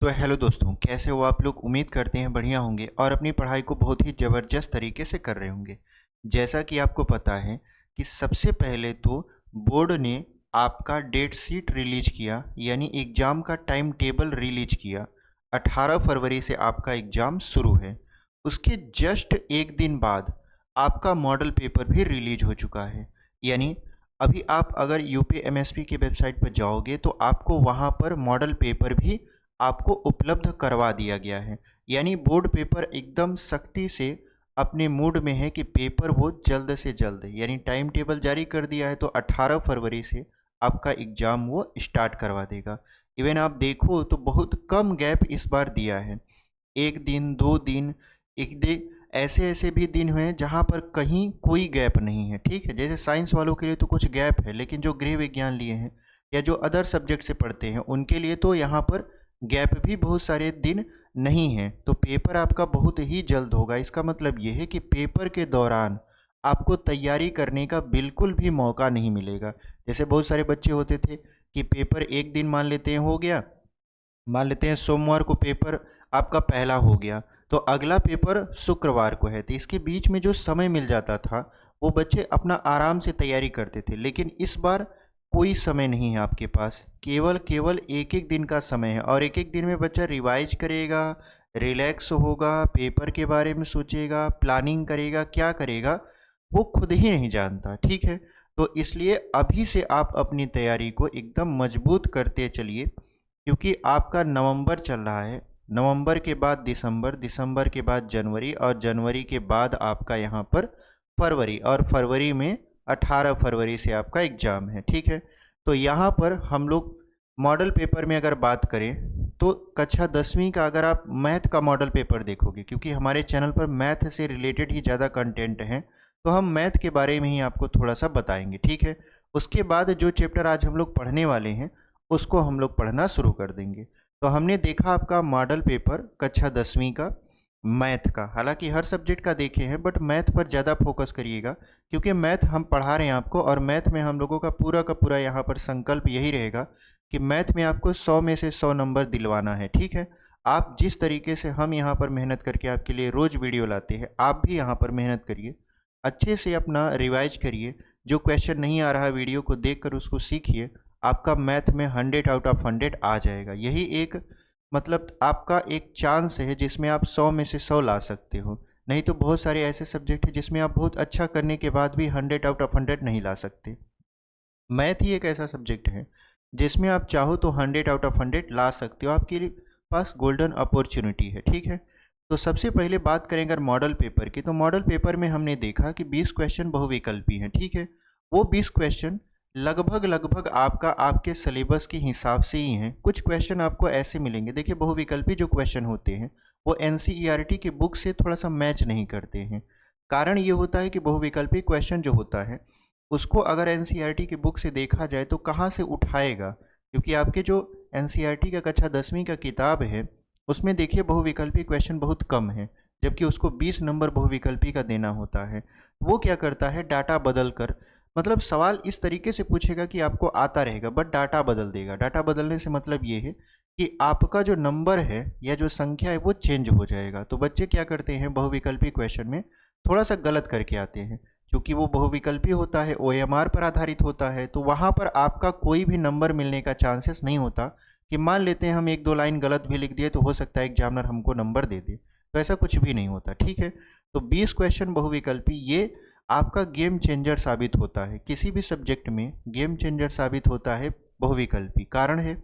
तो हेलो दोस्तों, कैसे हो आप लोग। उम्मीद करते हैं बढ़िया होंगे और अपनी पढ़ाई को बहुत ही ज़बरदस्त तरीके से कर रहे होंगे। जैसा कि आपको पता है कि सबसे पहले तो बोर्ड ने आपका डेट शीट रिलीज किया, यानी एग्ज़ाम का टाइम टेबल रिलीज किया। 18 फरवरी से आपका एग्ज़ाम शुरू है। उसके जस्ट एक दिन बाद आपका मॉडल पेपर भी रिलीज हो चुका है। यानी अभी आप अगर यूपीएमएसपी की वेबसाइट पर जाओगे तो आपको वहाँ पर मॉडल पेपर भी आपको उपलब्ध करवा दिया गया है। यानी बोर्ड पेपर एकदम सख्ती से अपने मूड में है कि पेपर वो जल्द से जल्द, यानी टाइम टेबल जारी कर दिया है तो 18 फरवरी से आपका एग्ज़ाम वो स्टार्ट करवा देगा। इवन आप देखो तो बहुत कम गैप इस बार दिया है। एक दिन, दो दिन, एक दिन, ऐसे ऐसे भी दिन हुए हैं जहाँ पर कहीं कोई गैप नहीं है। ठीक है, जैसे साइंस वालों के लिए तो कुछ गैप है, लेकिन जो गृह विज्ञान लिए हैं या जो अदर सब्जेक्ट से पढ़ते हैं उनके लिए तो यहाँ पर गैप भी बहुत सारे दिन नहीं हैं। तो पेपर आपका बहुत ही जल्द होगा। इसका मतलब ये है कि पेपर के दौरान आपको तैयारी करने का बिल्कुल भी मौका नहीं मिलेगा। जैसे बहुत सारे बच्चे होते थे कि पेपर एक दिन मान लेते हैं हो गया, मान लेते हैं सोमवार को पेपर आपका पहला हो गया तो अगला पेपर शुक्रवार को है, तो इसके बीच में जो समय मिल जाता था वो बच्चे अपना आराम से तैयारी करते थे। लेकिन इस बार कोई समय नहीं है आपके पास, केवल केवल एक एक दिन का समय है और एक एक दिन में बच्चा रिवाइज करेगा, रिलैक्स होगा, पेपर के बारे में सोचेगा, प्लानिंग करेगा, क्या करेगा वो खुद ही नहीं जानता। ठीक है, तो इसलिए अभी से आप अपनी तैयारी को एकदम मजबूत करते चलिए, क्योंकि आपका नवंबर चल रहा है। नवंबर के बाद दिसंबर, दिसंबर के बाद जनवरी और जनवरी के बाद आपका यहाँ पर फरवरी, और फरवरी में 18 फरवरी से आपका एग्ज़ाम है। ठीक है, तो यहाँ पर हम लोग मॉडल पेपर में अगर बात करें तो कक्षा 10वीं का अगर आप मैथ का मॉडल पेपर देखोगे, क्योंकि हमारे चैनल पर मैथ से रिलेटेड ही ज़्यादा कंटेंट है, तो हम मैथ के बारे में ही आपको थोड़ा सा बताएंगे। ठीक है, उसके बाद जो चैप्टर आज हम लोग पढ़ने वाले हैं उसको हम लोग पढ़ना शुरू कर देंगे। तो हमने देखा आपका मॉडल पेपर कक्षा 10वीं का मैथ का, हालांकि हर सब्जेक्ट का देखे हैं बट मैथ पर ज़्यादा फोकस करिएगा, क्योंकि मैथ हम पढ़ा रहे हैं आपको और मैथ में हम लोगों का पूरा यहाँ पर संकल्प यही रहेगा कि मैथ में आपको 100 में से 100 नंबर दिलवाना है। ठीक है, आप जिस तरीके से हम यहाँ पर मेहनत करके आपके लिए रोज़ वीडियो लाते हैं, आप भी यहाँ पर मेहनत करिए, अच्छे से अपना रिवाइज करिए। जो क्वेश्चन नहीं आ रहा वीडियो को देखकर उसको सीखिए, आपका मैथ में 100 आउट ऑफ 100 आ जाएगा। यही एक मतलब आपका एक चांस है जिसमें आप 100 में से 100 ला सकते हो। नहीं तो बहुत सारे ऐसे सब्जेक्ट हैं जिसमें आप बहुत अच्छा करने के बाद भी 100 आउट ऑफ 100 नहीं ला सकते। मैथ ही एक ऐसा सब्जेक्ट है जिसमें आप चाहो तो 100 आउट ऑफ 100 ला सकते हो। आपके पास गोल्डन अपॉर्चुनिटी है। ठीक है, तो सबसे पहले बात करें अगर मॉडल पेपर की, तो मॉडल पेपर में हमने देखा कि 20 क्वेश्चन बहुविकल्पी हैं। ठीक है, वो 20 क्वेश्चन लगभग लगभग आपका आपके सिलेबस के हिसाब से ही हैं। कुछ क्वेश्चन आपको ऐसे मिलेंगे, देखिए बहुविकल्पी जो क्वेश्चन होते हैं वो एनसीईआरटी की बुक से थोड़ा सा मैच नहीं करते हैं। कारण ये होता है कि बहुविकल्पी क्वेश्चन जो होता है उसको अगर एनसीईआरटी की बुक से देखा जाए तो कहाँ से उठाएगा, क्योंकि आपके जो एनसीईआरटी का कक्षा 10वीं का किताब है उसमें देखिए बहुविकल्पी क्वेश्चन बहुत कम है, जबकि उसको 20 नंबर बहुविकल्पी का देना होता है। वो क्या करता है, डाटा बदल कर, मतलब सवाल इस तरीके से पूछेगा कि आपको आता रहेगा बट डाटा बदल देगा। डाटा बदलने से मतलब ये है कि आपका जो नंबर है या जो संख्या है वो चेंज हो जाएगा। तो बच्चे क्या करते हैं, बहुविकल्पी क्वेश्चन में थोड़ा सा गलत करके आते हैं। क्योंकि वो बहुविकल्पी होता है, ओएमआर पर आधारित होता है, तो वहाँ पर आपका कोई भी नंबर मिलने का चांसेस नहीं होता कि मान लेते हैं हम एक दो लाइन गलत भी लिख दिए तो हो सकता है एग्जामिनर हमको नंबर दे दे। तो ऐसा कुछ भी नहीं होता। ठीक है, तो 20 क्वेश्चन बहुविकल्पी ये आपका गेम चेंजर साबित होता है। किसी भी सब्जेक्ट में गेम चेंजर साबित होता है बहुविकल्पी। कारण है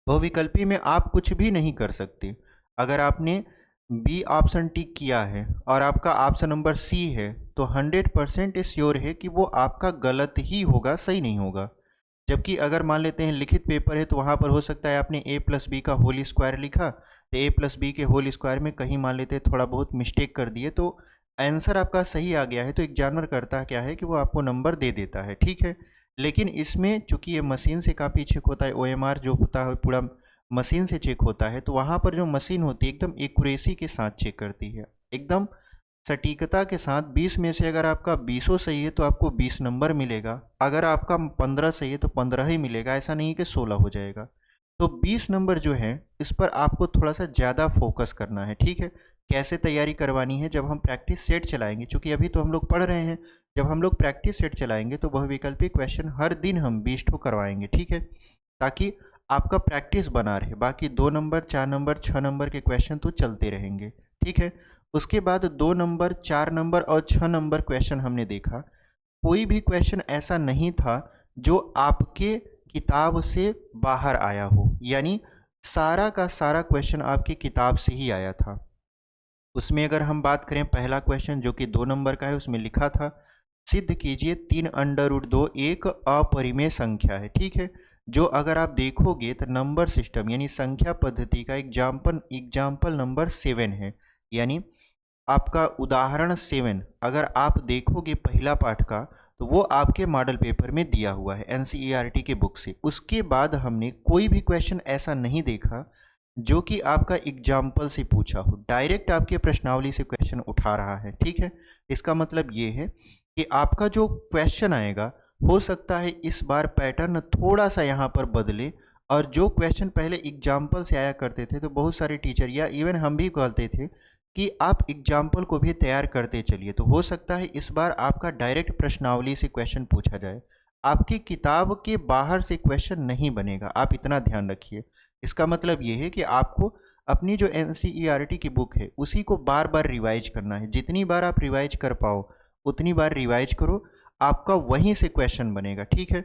बहुविकल्पी में आप कुछ भी नहीं कर सकते। अगर आपने बी ऑप्शन टिक किया है और आपका ऑप्शन नंबर सी है तो 100% श्योर है कि वो आपका गलत ही होगा, सही नहीं होगा। जबकि अगर मान लेते हैं लिखित पेपर है तो वहाँ पर हो सकता है आपने ए प्लस बी का होल स्क्वायर लिखा, तो ए प्लस बी के होल स्क्वायर में कहीं मान लेते हैं थोड़ा बहुत मिस्टेक कर दिए तो आंसर आपका सही आ गया है, तो एग्जामिनर करता क्या है कि वो आपको नंबर दे देता है। ठीक है, लेकिन इसमें चूंकि ये मशीन से काफ़ी चेक होता है, ओएमआर जो होता है पूरा मशीन से चेक होता है, तो वहाँ पर जो मशीन होती है एकदम एक्यूरेसी के साथ चेक करती है, एकदम सटीकता के साथ। 20 में से अगर आपका 20 सही है तो आपको 20 नंबर मिलेगा, अगर आपका 15 सही है तो 15 ही मिलेगा, ऐसा नहीं है कि 16 हो जाएगा। तो 20 नंबर जो है इस पर आपको थोड़ा सा ज़्यादा फोकस करना है, ठीक है। कैसे तैयारी करवानी है, जब हम प्रैक्टिस सेट चलाएंगे, क्योंकि अभी तो हम लोग पढ़ रहे हैं, जब हम लोग प्रैक्टिस सेट चलाएंगे तो वह वैकल्पिक क्वेश्चन हर दिन हम 20 ठो करवाएंगे, ठीक है, ताकि आपका प्रैक्टिस बना रहे। बाकी 2 नंबर 4 नंबर 6 नंबर के क्वेश्चन तो चलते रहेंगे, ठीक है। उसके बाद 2 नंबर 4 नंबर और 6 नंबर क्वेश्चन हमने देखा, कोई भी क्वेश्चन ऐसा नहीं था जो आपके किताब से बाहर आया हो, यानी सारा का सारा क्वेश्चन आपकी किताब से ही आया था। उसमें अगर हम बात करें, पहला क्वेश्चन जो कि 2 नंबर का है, उसमें लिखा था सिद्ध कीजिए 3√2 एक अपरिमेय संख्या है, ठीक है। जो अगर आप देखोगे तो नंबर सिस्टम यानी संख्या पद्धति का एग्जाम्पल नंबर 7 है, यानी आपका उदाहरण 7 अगर आप देखोगे पहला पाठ का, तो वो आपके मॉडल पेपर में दिया हुआ है एनसीईआरटी के बुक से। उसके बाद हमने कोई भी क्वेश्चन ऐसा नहीं देखा जो कि आपका एग्जाम्पल से पूछा हो, डायरेक्ट आपके प्रश्नावली से क्वेश्चन उठा रहा है, ठीक है। इसका मतलब ये है कि आपका जो क्वेश्चन आएगा, हो सकता है इस बार पैटर्न थोड़ा सा यहाँ पर बदले, और जो क्वेश्चन पहले एग्जाम्पल से आया करते थे, तो बहुत सारे टीचर या इवन हम भी कहते थे कि आप एग्जाम्पल को भी तैयार करते चलिए, तो हो सकता है इस बार आपका डायरेक्ट प्रश्नावली से क्वेश्चन पूछा जाए, आपकी किताब के बाहर से क्वेश्चन नहीं बनेगा, आप इतना ध्यान रखिए। इसका मतलब ये है कि आपको अपनी जो एनसीईआरटी की बुक है उसी को बार बार रिवाइज करना है, जितनी बार आप रिवाइज कर पाओ उतनी बार रिवाइज करो, आपका वहीं से क्वेश्चन बनेगा, ठीक है।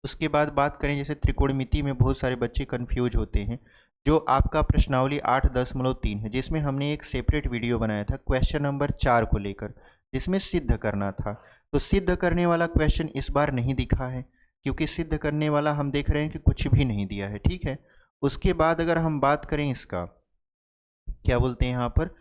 उसके बाद बात करें, जैसे त्रिकोणमिति में बहुत सारे बच्चे कंफ्यूज होते हैं, जो आपका प्रश्नावली 8.3 है, जिसमें हमने एक सेपरेट वीडियो बनाया था क्वेश्चन नंबर 4 को लेकर, जिसमें सिद्ध करना था। तो सिद्ध करने वाला क्वेश्चन इस बार नहीं दिखा है, क्योंकि सिद्ध करने वाला हम देख रहे हैं कि कुछ भी नहीं दिया है, ठीक है। उसके बाद अगर हम बात करें इसका, क्या बोलते हैं यहाँ पर,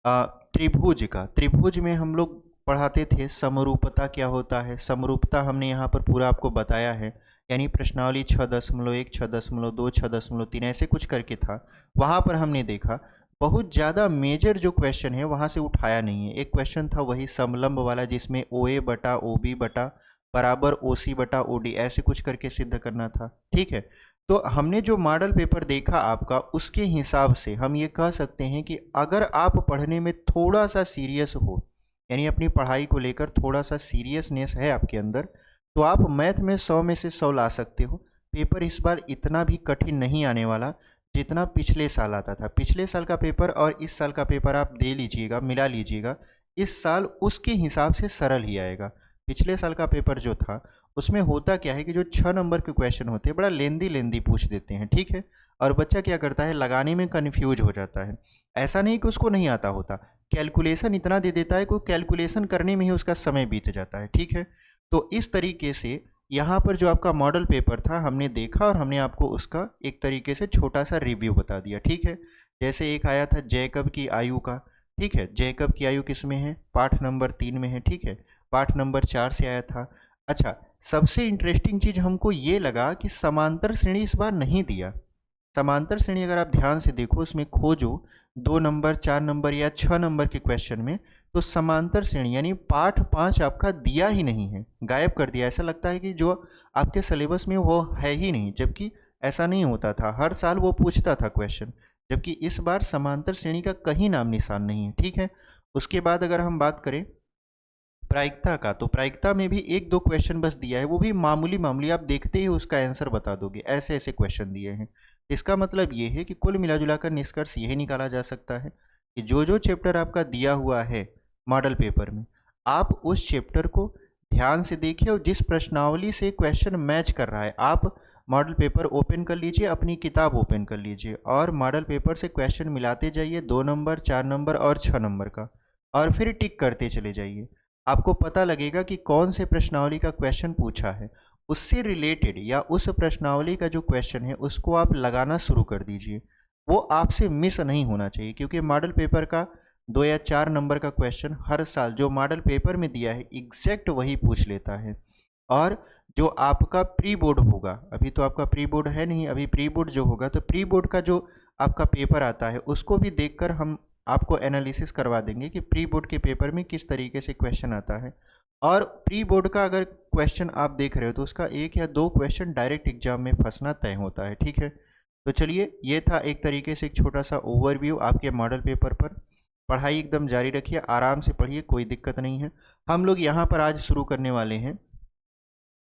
त्रिभुज का, त्रिभुज में हम लोग पढ़ाते थे समरूपता क्या होता है, समरूपता हमने यहाँ पर पूरा आपको बताया है, यानी प्रश्नावली 6.1 6.2 6.3 ऐसे कुछ करके था, वहाँ पर हमने देखा बहुत ज़्यादा मेजर जो क्वेश्चन है वहाँ से उठाया नहीं है। एक क्वेश्चन था वही समलंब वाला, जिसमें OA बटा OB बटा बराबर OC बटा OD ऐसे कुछ करके सिद्ध करना था, ठीक है। तो हमने जो मॉडल पेपर देखा आपका, उसके हिसाब से हम ये कह सकते हैं कि अगर आप पढ़ने में थोड़ा सा सीरियस हो, यानी अपनी पढ़ाई को लेकर थोड़ा सा सीरियसनेस है आपके अंदर, तो आप मैथ में 100 में से 100 ला सकते हो। पेपर इस बार इतना भी कठिन नहीं आने वाला जितना पिछले साल आता था। पिछले साल का पेपर और इस साल का पेपर आप दे लीजिएगा, मिला लीजिएगा, इस साल उसके हिसाब से सरल ही आएगा। पिछले साल का पेपर जो था उसमें होता क्या है कि जो 6 नंबर के क्वेश्चन होते हैं बड़ा लेंदी पूछ देते हैं, ठीक है, और बच्चा क्या करता है, लगाने में कन्फ्यूज हो जाता है। ऐसा नहीं कि उसको नहीं आता होता, कैलकुलेशन इतना दे देता है कि कैलकुलेशन करने में ही उसका समय बीत जाता है, ठीक है। तो इस तरीके से यहाँ पर जो आपका मॉडल पेपर था हमने देखा, और हमने आपको उसका एक तरीके से छोटा सा रिव्यू बता दिया, ठीक है। जैसे एक आया था जैकब की आयु का, ठीक है, जैकब की आयु किस में है, पाठ नंबर 3 में है, ठीक है, पाठ नंबर 4 से आया था। अच्छा, सबसे इंटरेस्टिंग चीज़ हमको ये लगा कि समांतर श्रेणी इस बार नहीं दिया। समांतर श्रेणी अगर आप ध्यान से देखो, उसमें खोजो 2 नंबर 4 नंबर या 6 नंबर के क्वेश्चन में, तो समांतर श्रेणी यानी पाठ 5 आपका दिया ही नहीं है, गायब कर दिया। ऐसा लगता है कि जो आपके सिलेबस में वो है ही नहीं, जबकि ऐसा नहीं होता था, हर साल वो पूछता था क्वेश्चन, जबकि इस बार समांतर श्रेणी का कहीं नाम निशान नहीं है, ठीक है। उसके बाद अगर हम बात करें प्रायिकता का, तो प्रायिकता में भी 1-2 क्वेश्चन बस दिया है, वो भी मामूली मामूली, आप देखते ही उसका आंसर बता दोगे, ऐसे ऐसे क्वेश्चन दिए हैं। इसका मतलब ये है कि कुल मिला जुला कर निष्कर्ष यही निकाला जा सकता है कि जो जो चैप्टर आपका दिया हुआ है मॉडल पेपर में, आप उस चैप्टर को ध्यान से देखिए, और जिस प्रश्नावली से क्वेश्चन मैच कर रहा है, आप मॉडल पेपर ओपन कर लीजिए, अपनी किताब ओपन कर लीजिए, और मॉडल पेपर से क्वेश्चन मिलाते जाइए, 2 नंबर 4 नंबर और 6 नंबर का, और फिर टिक करते चले जाइए। आपको पता लगेगा कि कौन से प्रश्नावली का क्वेश्चन पूछा है, उससे रिलेटेड या उस प्रश्नावली का जो क्वेश्चन है उसको आप लगाना शुरू कर दीजिए। वो आपसे मिस नहीं होना चाहिए, क्योंकि मॉडल पेपर का 2 या 4 नंबर का क्वेश्चन हर साल जो मॉडल पेपर में दिया है एग्जैक्ट वही पूछ लेता है। और जो आपका प्री बोर्ड होगा, अभी तो आपका प्री बोर्ड है नहीं, अभी प्री बोर्ड जो होगा, तो प्री बोर्ड का जो आपका पेपर आता है उसको भी देखकर हम आपको एनालिसिस करवा देंगे कि प्री बोर्ड के पेपर में किस तरीके से क्वेश्चन आता है, और प्री बोर्ड का अगर क्वेश्चन आप देख रहे हो तो उसका 1 या 2 क्वेश्चन डायरेक्ट एग्जाम में फंसना तय होता है, ठीक है। तो चलिए, ये था एक तरीके से एक छोटा सा ओवरव्यू आपके मॉडल पेपर पर। पढ़ाई एकदम जारी रखिए, आराम से पढ़िए, कोई दिक्कत नहीं है। हम लोग यहाँ पर आज शुरू करने वाले हैं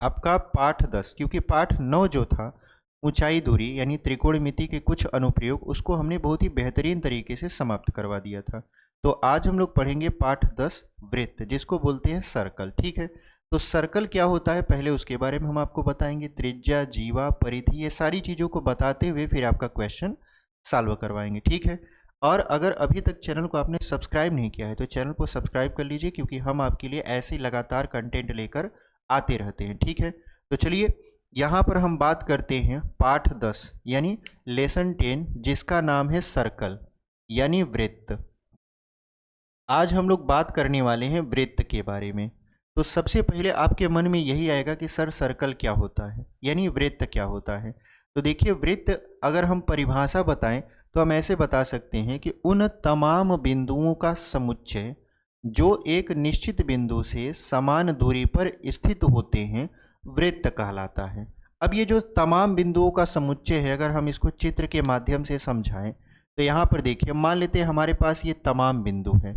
आपका पाठ 10, क्योंकि पाठ 9 जो था ऊंचाई दूरी यानी त्रिकोणमिति के कुछ अनुप्रयोग, उसको हमने बहुत ही बेहतरीन तरीके से समाप्त करवा दिया था। तो आज हम लोग पढ़ेंगे पाठ 10 वृत्त, जिसको बोलते हैं सर्कल, ठीक है। तो सर्कल क्या होता है पहले उसके बारे में हम आपको बताएंगे। त्रिज्या, जीवा, परिधि, ये सारी चीज़ों को बताते हुए फिर आपका क्वेश्चन सॉल्व करवाएंगे, ठीक है। और अगर अभी तक चैनल को आपने सब्सक्राइब नहीं किया है तो चैनल को सब्सक्राइब कर लीजिए, क्योंकि हम आपके लिए ऐसे लगातार कंटेंट लेकर आते रहते हैं, ठीक है। तो चलिए, यहाँ पर हम बात करते हैं पाठ 10 यानी लेसन 10, जिसका नाम है सर्कल यानी वृत्त। आज हम लोग बात करने वाले हैं वृत्त के बारे में। तो सबसे पहले आपके मन में यही आएगा कि सर सर्कल क्या होता है, यानी वृत्त क्या होता है। तो देखिए, वृत्त अगर हम परिभाषा बताएं तो हम ऐसे बता सकते हैं कि उन तमाम बिंदुओं का समुच्चय जो एक निश्चित बिंदु से समान दूरी पर स्थित होते हैं, वृत्त कहलाता है। अब ये जो तमाम बिंदुओं का समुच्चय है, अगर हम इसको चित्र के माध्यम से समझाएं तो यहाँ पर देखिए, मान लेते हैं हमारे पास ये तमाम बिंदु हैं,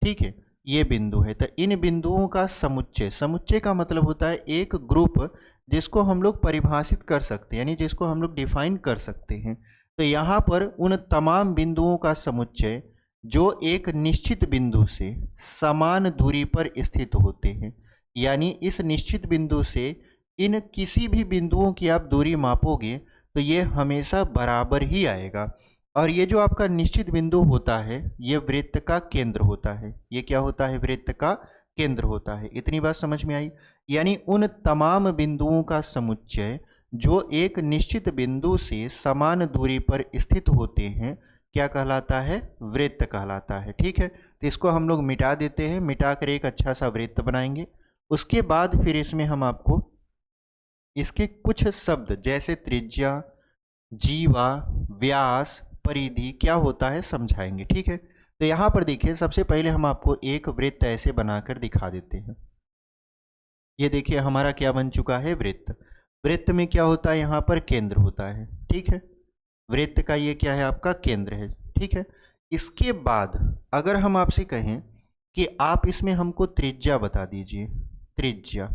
ठीक है। ये बिंदु है, तो इन बिंदुओं का समुच्चय, समुच्चय का मतलब होता है एक ग्रुप जिसको हम लोग परिभाषित कर सकते हैं, यानी जिसको हम लोग डिफाइन कर सकते हैं। तो यहाँ पर उन तमाम बिंदुओं का समुच्चय जो एक निश्चित बिंदु से समान दूरी पर स्थित होते हैं, यानी इस निश्चित बिंदु से इन किसी भी बिंदुओं की आप दूरी मापोगे तो ये हमेशा बराबर ही आएगा। और ये जो आपका निश्चित बिंदु होता है, ये वृत्त का केंद्र होता है। ये क्या होता है? वृत्त का केंद्र होता है। इतनी बात समझ में आई? यानी उन तमाम बिंदुओं का समुच्चय जो एक निश्चित बिंदु से समान दूरी पर स्थित होते हैं, क्या कहलाता है? वृत्त कहलाता है, ठीक है। तो इसको हम लोग मिटा देते हैं, मिटा कर एक अच्छा सा वृत्त बनाएंगे। उसके बाद फिर इसमें हम आपको इसके कुछ शब्द जैसे त्रिज्या, जीवा, व्यास, परिधि क्या होता है समझाएंगे, ठीक है। तो यहाँ पर देखिए, सबसे पहले हम आपको एक वृत्त ऐसे बनाकर दिखा देते हैं। ये देखिए हमारा क्या बन चुका है? वृत्त। वृत्त में क्या होता है? यहाँ पर केंद्र होता है, ठीक है। वृत्त का ये क्या है? आपका केंद्र है, ठीक है। इसके बाद अगर हम आपसे कहें कि आप इसमें हमको त्रिज्या बता दीजिए, त्रिज्या,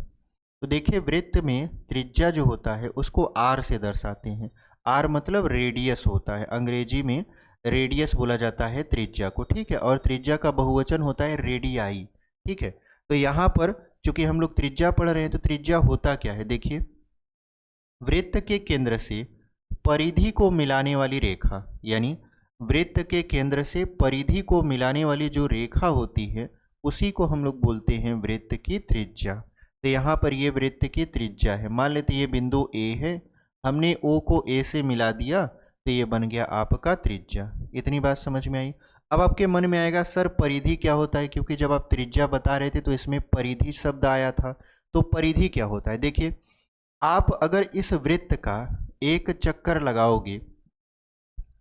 तो देखिए वृत्त में त्रिज्या जो होता है उसको आर से दर्शाते हैं। आर मतलब रेडियस होता है, अंग्रेजी में रेडियस बोला जाता है त्रिज्या को, ठीक है। और त्रिज्या का बहुवचन होता है रेडियाई, ठीक है। तो यहाँ पर चूंकि हम लोग त्रिज्या पढ़ रहे हैं, तो त्रिज्या होता क्या है? देखिए, वृत्त के केंद्र से परिधि को मिलाने वाली रेखा, यानी वृत्त के केंद्र से परिधि को मिलाने वाली जो रेखा होती है उसी को हम लोग बोलते हैं वृत्त की त्रिज्या। तो यहाँ पर ये वृत्त की त्रिज्या है। मान लेते ये बिंदु ए है, हमने ओ को ए से मिला दिया तो ये बन गया आपका त्रिज्या। इतनी बात समझ में आई? अब आपके मन में आएगा सर परिधि क्या होता है, क्योंकि जब आप त्रिज्या बता रहे थे तो इसमें परिधि शब्द आया था। तो परिधि क्या होता है? देखिए, आप अगर इस वृत्त का एक चक्कर लगाओगे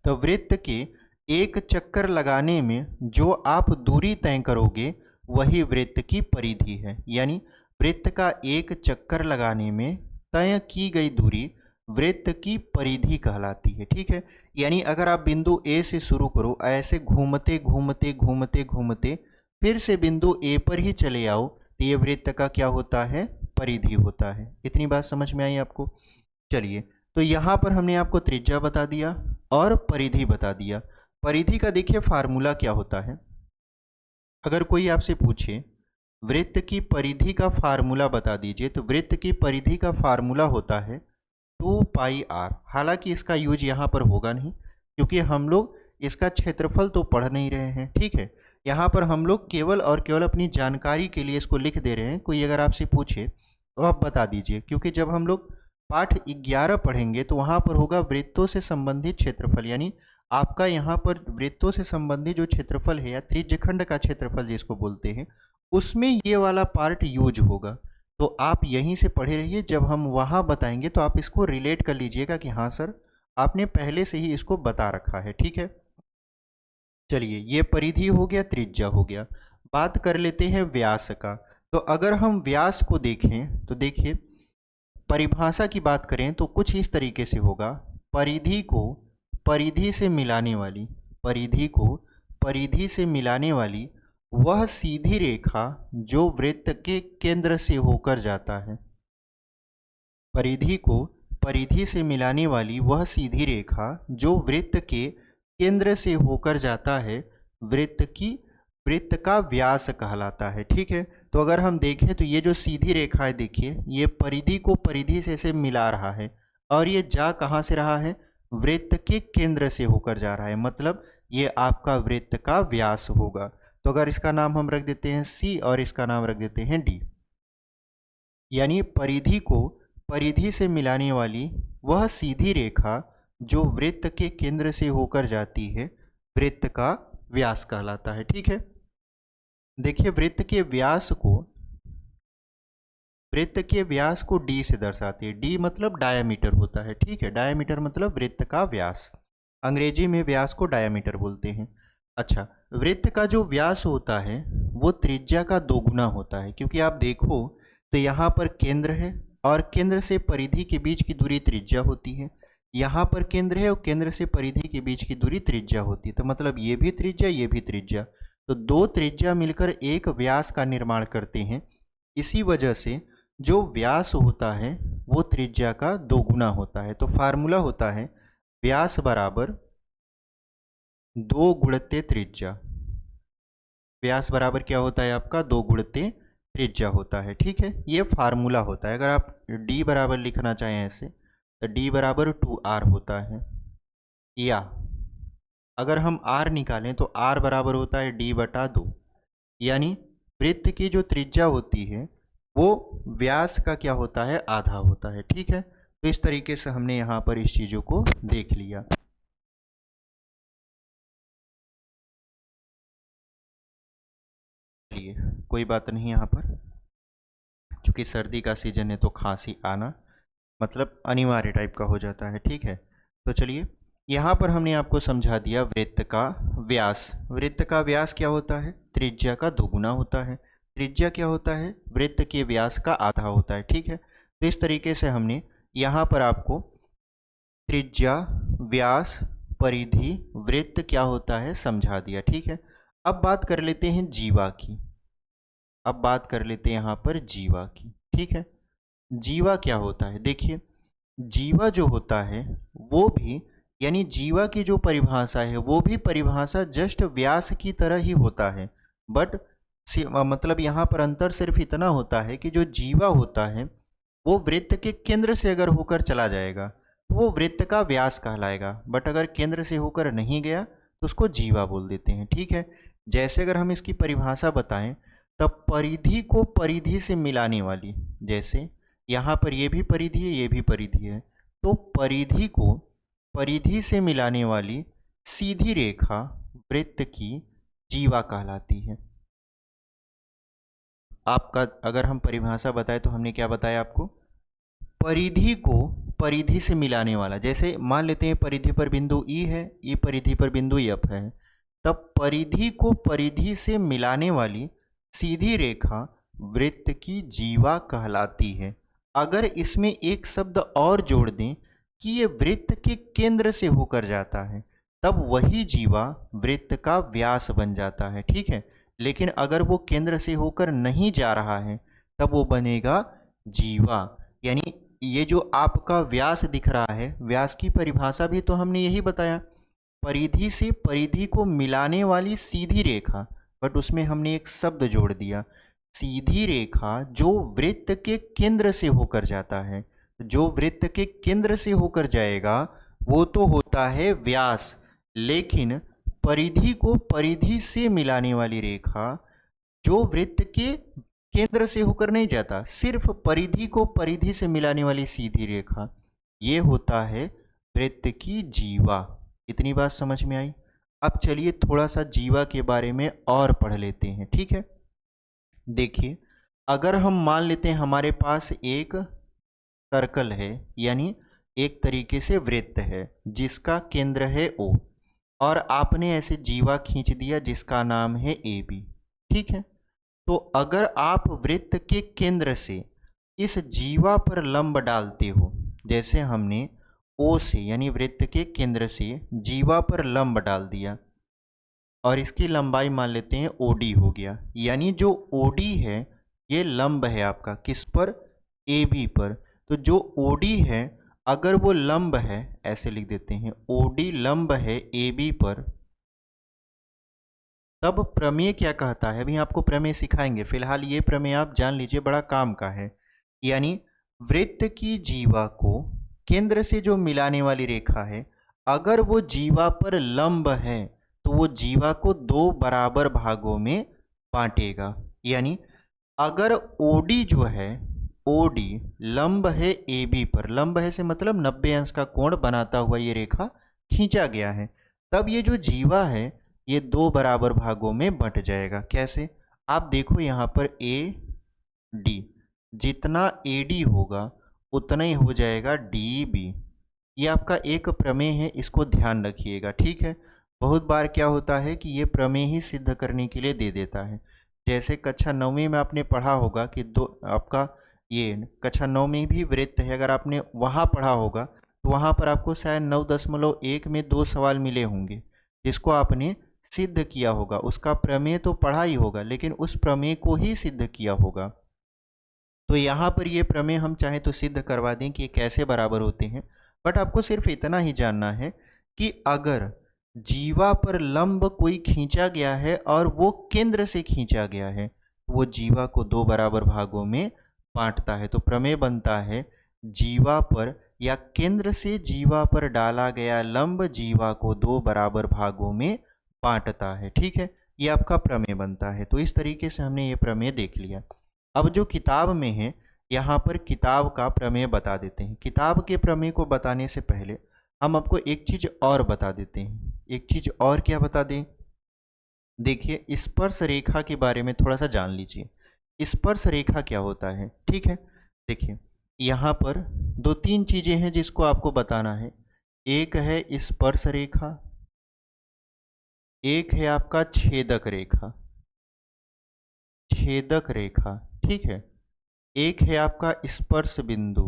तो वृत्त के एक चक्कर लगाने में जो आप दूरी तय करोगे वही वृत्त की परिधि है। यानी वृत्त का एक चक्कर लगाने में तय की गई दूरी वृत्त की परिधि कहलाती है, ठीक है। यानी अगर आप बिंदु ए से शुरू करो, ऐसे घूमते घूमते घूमते घूमते फिर से बिंदु ए पर ही चले आओ, तो ये वृत्त का क्या होता है? परिधि होता है। इतनी बात समझ में आई आपको? चलिए, तो यहाँ पर हमने आपको त्रिज्या बता दिया और परिधि बता दिया। परिधि का देखिए फार्मूला क्या होता है। अगर कोई आपसे पूछे वृत्त की परिधि का फार्मूला बता दीजिए, तो वृत्त की परिधि का फार्मूला होता है 2πr। हालांकि इसका यूज यहाँ पर होगा नहीं, क्योंकि हम लोग इसका क्षेत्रफल तो पढ़ नहीं रहे हैं, ठीक है। यहाँ पर हम लोग केवल और केवल अपनी जानकारी के लिए इसको लिख दे रहे हैं। कोई अगर आपसे पूछे तो आप बता दीजिए, क्योंकि जब हम लोग पाठ 11 पढ़ेंगे तो वहाँ पर होगा वृत्तों से संबंधित क्षेत्रफल, यानी आपका यहाँ पर वृत्तों से संबंधित जो क्षेत्रफल है या त्रिज्यखंड का क्षेत्रफल जिसको बोलते हैं, उसमें ये वाला पार्ट यूज होगा। तो आप यहीं से पढ़े रहिए, जब हम वहाँ बताएंगे तो आप इसको रिलेट कर लीजिएगा कि हाँ सर आपने पहले से ही इसको बता रखा है, ठीक है। चलिए, ये परिधि हो गया, त्रिज्या हो गया। बात कर लेते हैं व्यास का। तो अगर हम व्यास को देखें तो देखिए, परिभाषा की बात करें तो कुछ इस तरीके से होगा। परिधि को परिधि से मिलाने वाली, परिधि को परिधि से मिलाने वाली वह सीधी रेखा जो वृत्त के केंद्र से होकर जाता है। परिधि को परिधि से मिलाने वाली वह सीधी रेखा जो वृत्त के केंद्र से होकर जाता है, वृत्त का व्यास कहलाता है। ठीक है, तो अगर हम देखें तो ये जो सीधी रेखा है, देखिए ये परिधि को परिधि से ऐसे मिला रहा है और ये जा कहाँ से रहा है, वृत्त के केंद्र से होकर जा रहा है, मतलब ये आपका वृत्त का व्यास होगा। तो अगर इसका नाम हम रख देते हैं सी और इसका नाम रख देते हैं डी, यानी परिधि को परिधि से मिलाने वाली वह सीधी रेखा जो वृत्त के केंद्र से होकर जाती है, वृत्त का व्यास कहलाता है। ठीक है, देखिए वृत्त के व्यास को डी से दर्शाते हैं। डी मतलब डायामीटर होता है। ठीक है, डायामीटर मतलब वृत्त का व्यास, अंग्रेजी में व्यास को डायामीटर बोलते हैं। अच्छा, वृत्त का जो व्यास होता है वो त्रिज्या का दोगुना होता है, क्योंकि आप देखो तो यहाँ पर केंद्र है और केंद्र से परिधि के बीच की दूरी त्रिज्या होती है। यहाँ पर केंद्र है और केंद्र से परिधि के बीच की दूरी त्रिज्या होती है, तो मतलब ये भी त्रिज्या ये भी त्रिज्या, तो दो त्रिज्या मिलकर एक व्यास का निर्माण करते हैं। इसी वजह से जो व्यास होता है वो त्रिज्या का दोगुना होता है। तो फार्मूला होता है व्यास बराबर 2 गुणित त्रिज्या। व्यास बराबर क्या होता है आपका, 2 गुणित त्रिज्या होता है। ठीक है, ये फार्मूला होता है। अगर आप d बराबर लिखना चाहें ऐसे तो d बराबर 2r होता है, या अगर हम r निकालें तो r बराबर होता है d/2, यानी वृत्त की जो त्रिज्या होती है वो व्यास का क्या होता है, आधा होता है। ठीक है, तो इस तरीके से हमने यहाँ पर इस चीज़ों को देख लिया। चलिए कोई बात नहीं, यहाँ पर क्योंकि सर्दी का सीजन है तो खांसी आना मतलब अनिवार्य टाइप का हो जाता है। ठीक है, तो चलिए यहाँ पर हमने आपको समझा दिया वृत्त का व्यास। वृत्त का व्यास क्या होता है, त्रिज्या का दोगुना होता है। त्रिज्या क्या होता है, वृत्त के व्यास का आधा होता है। ठीक है, तो इस तरीके से हमने यहाँ पर आपको त्रिज्या, व्यास, परिधि, वृत्त क्या होता है समझा दिया। ठीक है, अब बात कर लेते हैं जीवा की। अब बात कर लेते हैं यहाँ पर जीवा की। ठीक है, जीवा क्या होता है, देखिए जीवा जो होता है वो भी, यानी जीवा की जो परिभाषा है वो भी परिभाषा जस्ट व्यास की तरह ही होता है, बट मतलब यहाँ पर अंतर सिर्फ इतना होता है कि जो जीवा होता है वो वृत्त के केंद्र से अगर होकर चला जाएगा तो वो वृत्त का व्यास कहलाएगा, बट अगर केंद्र से होकर नहीं गया तो उसको जीवा बोल देते हैं। ठीक है, जैसे अगर हम इसकी परिभाषा बताएं तब परिधि को परिधि से मिलाने वाली, जैसे यहाँ पर ये भी परिधि है ये भी परिधि है, तो परिधि को परिधि से मिलाने वाली सीधी रेखा वृत्त की जीवा कहलाती है। आपका अगर हम परिभाषा बताएं तो हमने क्या बताया आपको, परिधि को परिधि से मिलाने वाला, जैसे मान लेते हैं परिधि पर बिंदु ई है, ई परिधि पर बिंदु एफ है, तब परिधि को परिधि से मिलाने वाली सीधी रेखा वृत्त की जीवा कहलाती है। अगर इसमें एक शब्द और जोड़ दें कि ये वृत्त के केंद्र से होकर जाता है, तब वही जीवा वृत्त का व्यास बन जाता है। ठीक है, लेकिन अगर वो केंद्र से होकर नहीं जा रहा है तब वो बनेगा जीवा। यानी ये जो आपका व्यास दिख रहा है, व्यास की परिभाषा भी तो हमने यही बताया, परिधि से परिधि को मिलाने वाली सीधी रेखा, बट उसमें हमने एक शब्द जोड़ दिया, सीधी रेखा जो वृत्त के केंद्र से होकर जाता है। जो वृत्त के केंद्र से होकर जाएगा वो तो होता है व्यास, लेकिन परिधि को परिधि से मिलाने वाली रेखा जो वृत्त के केंद्र से होकर नहीं जाता, सिर्फ परिधि को परिधि से मिलाने वाली सीधी रेखा, ये होता है वृत्त की जीवा। इतनी बात समझ में आई। अब चलिए थोड़ा सा जीवा के बारे में और पढ़ लेते हैं। ठीक है, देखिए अगर हम मान लेते हैं हमारे पास एक सर्कल है, यानी एक तरीके से वृत्त है जिसका केंद्र है O, और आपने ऐसे जीवा खींच दिया जिसका नाम है AB। ठीक है, तो अगर आप वृत्त के केंद्र से इस जीवा पर लंब डालते हो, जैसे हमने ओ से यानी वृत्त के केंद्र से जीवा पर लंब डाल दिया और इसकी लंबाई मान लेते हैं ओडी हो गया, यानी जो ओडी है ये लंब है आपका किस पर, ए बी पर। तो जो ओडी है अगर वो लंब है, ऐसे लिख देते हैं ओडी लंब है ए बी पर, तब प्रमेय क्या कहता है। अभी आपको प्रमेय सिखाएंगे, फिलहाल ये प्रमेय आप जान लीजिए, बड़ा काम का है। यानी वृत्त की जीवा को केंद्र से जो मिलाने वाली रेखा है, अगर वो जीवा पर लंब है तो वो जीवा को दो बराबर भागों में बांटेगा। यानी अगर ओडी जो है, ओडी लंब है ए बी पर, लंब है से मतलब 90 अंश का कोण बनाता हुआ ये रेखा खींचा गया है, तब ये जो जीवा है ये दो बराबर भागों में बंट जाएगा। कैसे, आप देखो यहाँ पर ए डी, जितना ए डी होगा उतना ही हो जाएगा डी बी। ये आपका एक प्रमेय है, इसको ध्यान रखिएगा, ठीक है। बहुत बार क्या होता है कि ये प्रमेय ही सिद्ध करने के लिए दे देता है। जैसे कक्षा 9वीं में आपने पढ़ा होगा कि दो आपका ये कक्षा 9 में भी वृत्त है, अगर आपने वहाँ पढ़ा होगा तो वहाँ पर आपको शायद 9.1 में 2 सवाल मिले होंगे जिसको आपने सिद्ध किया होगा। उसका प्रमेय तो पढ़ा ही होगा लेकिन उस प्रमेय को ही सिद्ध किया होगा। तो यहाँ पर ये प्रमेय हम चाहे तो सिद्ध करवा दें कि ये कैसे बराबर होते हैं, बट आपको सिर्फ इतना ही जानना है कि अगर जीवा पर लंब कोई खींचा गया है और वो केंद्र से खींचा गया है, वो जीवा को दो बराबर भागों में बांटता है। तो प्रमेय बनता है जीवा पर या केंद्र से जीवा पर डाला गया लंब जीवा को दो बराबर भागों में बांटता है, ठीक है। ये आपका प्रमेय बनता है। तो इस तरीके से हमने ये प्रमेय देख लिया। अब जो किताब में है, यहाँ पर किताब का प्रमेय बता देते हैं। किताब के प्रमेय को बताने से पहले हम आपको एक चीज़ और बता देते हैं। एक चीज़ और क्या बता दें, देखिए स्पर्श रेखा के बारे में थोड़ा सा जान लीजिए। स्पर्श रेखा क्या होता है, ठीक है। देखिए यहाँ पर दो तीन चीज़ें हैं जिसको आपको बताना है। एक है स्पर्श रेखा, एक है आपका छेदक रेखा, छेदक रेखा, ठीक है। एक है आपका स्पर्श बिंदु,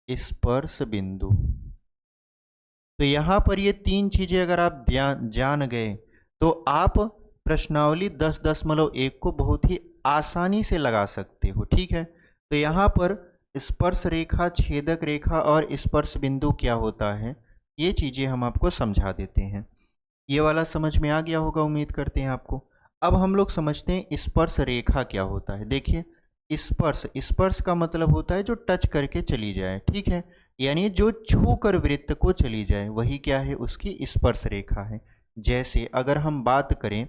स्पर्श बिंदु। तो यहाँ पर ये तीन चीज़ें अगर आप जान गए तो आप प्रश्नावली 10.1 को बहुत ही आसानी से लगा सकते हो, ठीक है। तो यहाँ पर स्पर्श रेखा, छेदक रेखा और स्पर्श बिंदु क्या होता है, ये चीज़ें हम आपको समझा देते हैं। ये वाला समझ में आ गया होगा, उम्मीद करते हैं आपको। अब हम लोग समझते हैं स्पर्श रेखा क्या होता है। देखिए स्पर्श, स्पर्श का मतलब होता है जो टच करके चली जाए, ठीक है, यानी जो छू कर वृत्त को चली जाए, वही क्या है, उसकी स्पर्श रेखा है। जैसे अगर हम बात करें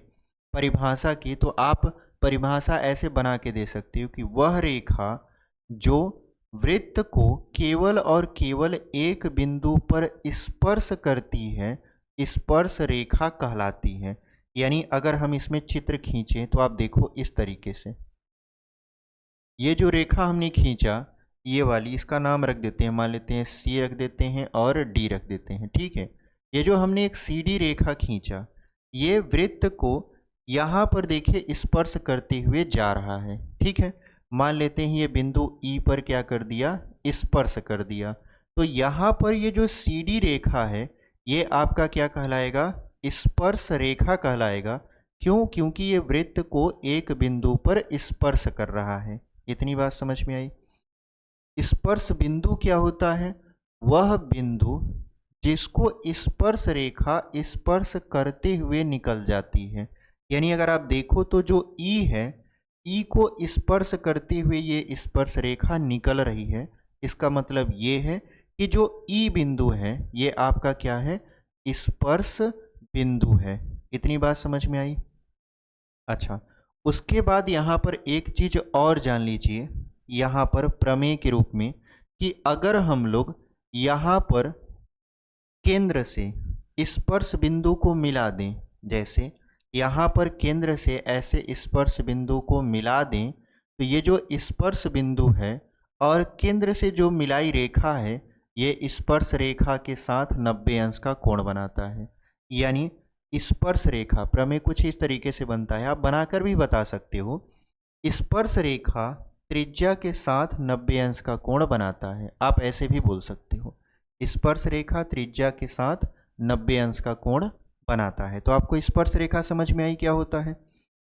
परिभाषा की, तो आप परिभाषा ऐसे बना के दे सकते हो कि वह रेखा जो वृत्त को केवल और केवल एक बिंदु पर स्पर्श करती है, स्पर्श रेखा कहलाती है। यानी अगर हम इसमें चित्र खींचें तो आप देखो इस तरीके से, ये जो रेखा हमने खींचा ये वाली, इसका नाम रख देते हैं, मान लेते हैं सी रख देते हैं और डी रख देते हैं, ठीक है। ये जो हमने एक सी डी रेखा खींचा, ये वृत्त को यहाँ पर देखिए स्पर्श करते हुए जा रहा है, ठीक है। मान लेते हैं ये बिंदु ई पर क्या कर दिया, स्पर्श कर दिया। तो यहाँ पर ये जो सी डी रेखा है ये आपका क्या कहलाएगा, स्पर्श रेखा कहलाएगा। क्यों, क्योंकि ये वृत्त को एक बिंदु पर स्पर्श कर रहा है। इतनी बात समझ में आई। स्पर्श बिंदु क्या होता है, वह बिंदु जिसको स्पर्श रेखा स्पर्श करते हुए निकल जाती है। यानी अगर आप देखो तो जो ई है, ई को स्पर्श करते हुए ये स्पर्श रेखा निकल रही है, इसका मतलब ये है कि जो ई बिंदु है ये आपका क्या है, स्पर्श बिंदु है। इतनी बात समझ में आई। अच्छा, उसके बाद यहाँ पर एक चीज़ और जान लीजिए, यहाँ पर प्रमेय के रूप में, कि अगर हम लोग यहाँ पर केंद्र से स्पर्श बिंदु को मिला दें, जैसे यहाँ पर केंद्र से ऐसे स्पर्श बिंदु को मिला दें, तो ये जो स्पर्श बिंदु है और केंद्र से जो मिलाई रेखा है, ये स्पर्श रेखा के साथ 90 अंश का कोण बनाता है। यानी स्पर्श रेखा, प्रमेय कुछ इस तरीके से बनता है, आप बनाकर भी बता सकते हो। स्पर्श रेखा त्रिज्या के साथ 90 अंश का कोण बनाता है, आप ऐसे भी बोल सकते हो। स्पर्श रेखा त्रिज्या के साथ 90 अंश का कोण बनाता है। तो आपको स्पर्श रेखा समझ में आई क्या होता है,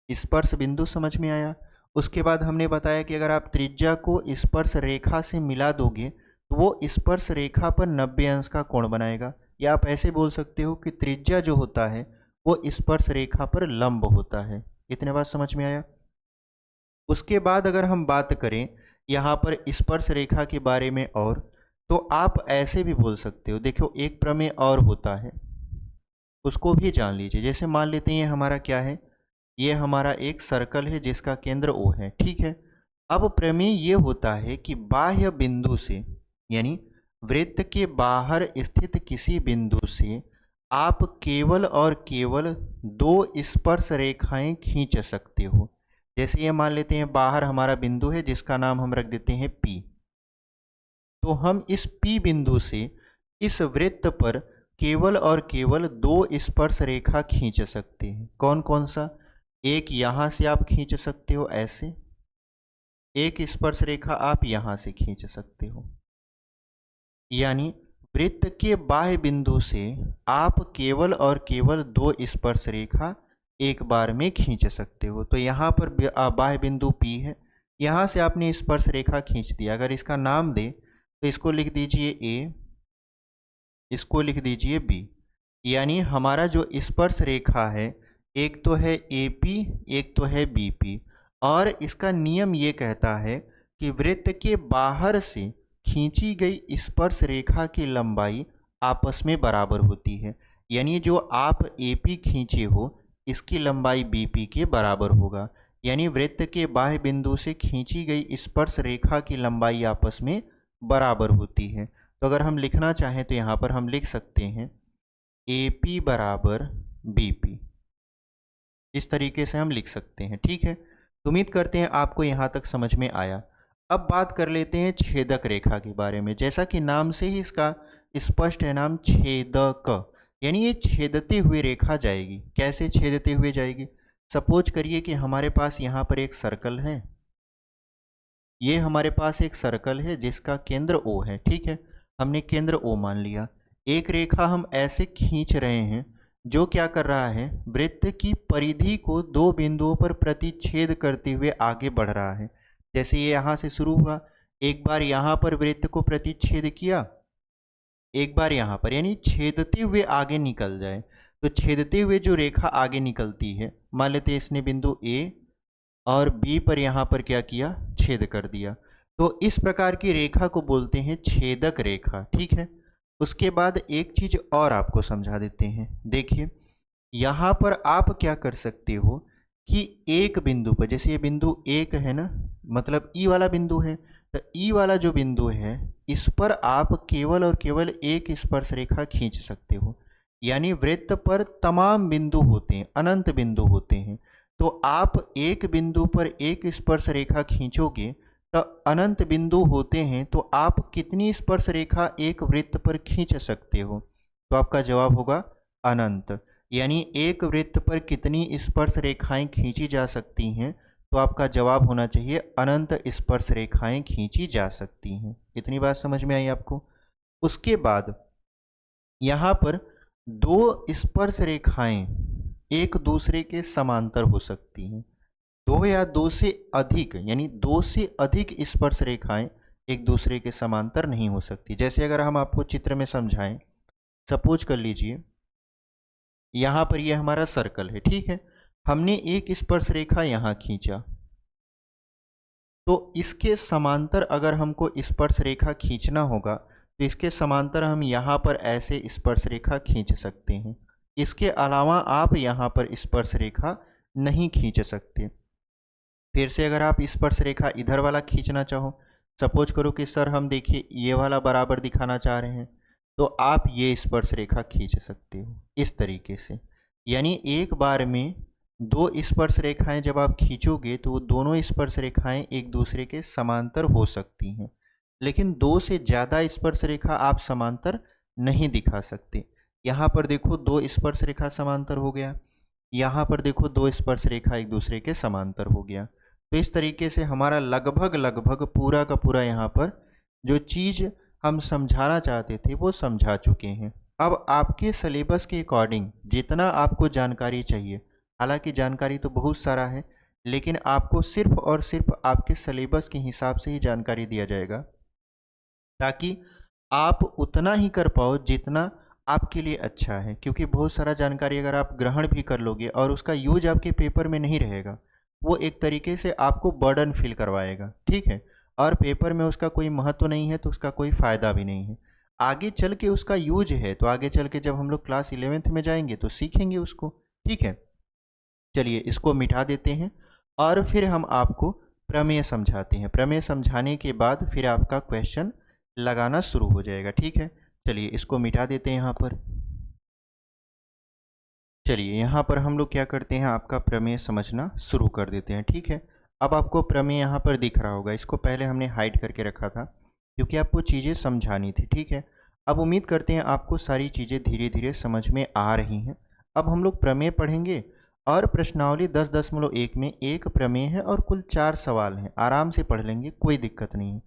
स्पर्श बिंदु समझ में आया। उसके बाद हमने बताया कि अगर आप त्रिज्या को स्पर्श रेखा से मिला दोगे तो वो स्पर्श रेखा पर 90 अंश का कोण बनाएगा, या आप ऐसे बोल सकते हो कि त्रिज्या जो होता है वो स्पर्श रेखा पर लंब होता है। इतने बात समझ में आया। उसके बाद अगर हम बात करें यहाँ पर स्पर्श रेखा के बारे में और, तो आप ऐसे भी बोल सकते हो। देखो एक प्रमेय और होता है, उसको भी जान लीजिए। जैसे मान लेते हैं हमारा क्या है, ये हमारा एक सर्कल है जिसका केंद्र O है, ठीक है। अब प्रमेय ये होता है कि बाह्य बिंदु से, यानी वृत्त के बाहर स्थित किसी बिंदु से आप केवल और केवल दो स्पर्श रेखाएं खींच सकते हो। जैसे ये मान लेते हैं बाहर हमारा बिंदु है जिसका नाम हम रख देते हैं P। तो हम इस P बिंदु से इस वृत्त पर केवल और केवल दो स्पर्श रेखा खींच सकते हैं। कौन कौन सा, एक यहाँ से आप खींच सकते हो ऐसे, एक स्पर्श रेखा आप यहाँ से खींच सकते हो। यानी वृत्त के बाह्य बिंदु से आप केवल और केवल दो स्पर्श रेखा एक बार में खींच सकते हो। तो यहाँ पर बाह्य बिंदु P है, यहाँ से आपने स्पर्श रेखा खींच दिया। अगर इसका नाम दे तो इसको लिख दीजिए A, इसको लिख दीजिए B। यानी हमारा जो स्पर्श रेखा है एक तो है AP, एक तो है BP। और इसका नियम ये कहता है कि वृत्त के बाहर से खींची गई स्पर्श रेखा की लंबाई आपस में बराबर होती है। यानी जो आप AP खींचे हो इसकी लंबाई BP के बराबर होगा। यानी वृत्त के बाह्य बिंदु से खींची गई स्पर्श रेखा की लंबाई आपस में बराबर होती है। तो अगर हम लिखना चाहें तो यहाँ पर हम लिख सकते हैं AP बराबर BP, इस तरीके से हम लिख सकते हैं, ठीक है। तो उम्मीद करते हैं आपको यहाँ तक समझ में आया। अब बात कर लेते हैं छेदक रेखा के बारे में। जैसा कि नाम से ही इसका स्पष्ट है नाम, छेदक, यानी ये छेदते हुए रेखा जाएगी। कैसे छेदते हुए जाएगी, सपोज करिए कि हमारे पास यहाँ पर एक सर्कल है, ये हमारे पास एक सर्कल है जिसका केंद्र O है, ठीक है। हमने केंद्र O मान लिया। एक रेखा हम ऐसे खींच रहे हैं जो क्या कर रहा है, वृत्त की परिधि को दो बिंदुओं पर प्रतिच्छेद करते हुए आगे बढ़ रहा है। जैसे ये यहाँ से शुरू हुआ, एक बार यहाँ पर वृत्त को प्रतिच्छेद किया, एक बार यहाँ पर, यानी छेदते हुए आगे निकल जाए। तो छेदते हुए जो रेखा आगे निकलती है, मान लेते हैं इसने बिंदु A और B पर यहाँ पर क्या किया, छेद कर दिया। तो इस प्रकार की रेखा को बोलते हैं छेदक रेखा, ठीक है। उसके बाद एक चीज और आपको समझा देते हैं। देखिए यहाँ पर आप क्या कर सकते हो कि एक बिंदु पर, जैसे ये बिंदु एक है ना, मतलब E वाला बिंदु है, तो E वाला जो बिंदु है इस पर आप केवल और केवल एक स्पर्श रेखा खींच सकते हो। यानी वृत्त पर तमाम बिंदु होते हैं, अनंत बिंदु होते हैं। तो आप एक बिंदु पर एक स्पर्श रेखा खींचोगे तो अनंत बिंदु होते हैं, तो आप कितनी स्पर्श रेखा एक वृत्त पर खींच सकते हो, तो आपका जवाब होगा अनंत। यानी एक वृत्त पर कितनी स्पर्श रेखाएं खींची जा सकती हैं, तो आपका जवाब होना चाहिए अनंत स्पर्श रेखाएं खींची जा सकती हैं। इतनी बात समझ में आई आपको। उसके बाद यहाँ पर दो स्पर्श रेखाएं एक दूसरे के समांतर हो सकती हैं। दो या दो से अधिक, यानी दो से अधिक स्पर्श रेखाएं एक दूसरे के समांतर नहीं हो सकती। जैसे अगर हम आपको चित्र में समझाएं, सपोज कर लीजिए यहाँ पर ये हमारा सर्कल है, ठीक है। हमने एक स्पर्श रेखा यहाँ खींचा, तो इसके समांतर अगर हमको स्पर्श रेखा खींचना होगा तो इसके समांतर हम यहाँ पर ऐसे स्पर्श रेखा खींच सकते हैं। इसके अलावा आप यहाँ पर स्पर्श रेखा नहीं खींच सकते। फिर से अगर आप स्पर्श रेखा इधर वाला खींचना चाहो, सपोज करो कि सर हम देखिए ये वाला बराबर दिखाना चाह रहे हैं, तो आप ये स्पर्श रेखा खींच सकते हो इस तरीके से। यानी एक बार में दो स्पर्श रेखाएं जब आप खींचोगे तो वो दोनों स्पर्श रेखाएं एक दूसरे के समांतर हो सकती हैं, लेकिन दो से ज़्यादा स्पर्श रेखा आप समांतर नहीं दिखा सकते। यहाँ पर देखो दो स्पर्श रेखा समांतर हो गया, यहाँ पर देखो दो स्पर्श रेखा एक दूसरे के समांतर हो गया। तो इस तरीके से हमारा लगभग लगभग पूरा का पूरा यहाँ पर जो चीज़ हम समझाना चाहते थे वो समझा चुके हैं। अब आपके सिलेबस के अकॉर्डिंग जितना आपको जानकारी चाहिए, हालांकि जानकारी तो बहुत सारा है, लेकिन आपको सिर्फ और सिर्फ आपके सिलेबस के हिसाब से ही जानकारी दिया जाएगा, ताकि आप उतना ही कर पाओ जितना आपके लिए अच्छा है। क्योंकि बहुत सारा जानकारी अगर आप ग्रहण भी कर लोगे और उसका यूज आपके पेपर में नहीं रहेगा, वो एक तरीके से आपको बर्डन फील करवाएगा, ठीक है, और पेपर में उसका कोई महत्व नहीं है तो उसका कोई फ़ायदा भी नहीं है। आगे चल के उसका यूज है तो आगे चल के जब हम लोग क्लास 11th में जाएंगे तो सीखेंगे उसको, ठीक है। चलिए इसको मिटा देते हैं और फिर हम आपको प्रमेय समझाते हैं। प्रमेय समझाने के बाद फिर आपका क्वेश्चन लगाना शुरू हो जाएगा, ठीक है। चलिए इसको मिटा देते हैं यहाँ पर। चलिए यहाँ पर हम लोग क्या करते हैं, आपका प्रमेय समझना शुरू कर देते हैं, ठीक है। अब आपको प्रमेय यहाँ पर दिख रहा होगा, इसको पहले हमने हाइड करके रखा था क्योंकि आपको चीज़ें समझानी थी, ठीक है। अब उम्मीद करते हैं आपको सारी चीज़ें धीरे धीरे समझ में आ रही हैं। अब हम लोग प्रमेय पढ़ेंगे और प्रश्नावली 10.1 में एक प्रमेय है और कुल 4 सवाल हैं। आराम से पढ़ लेंगे, कोई दिक्कत नहीं है,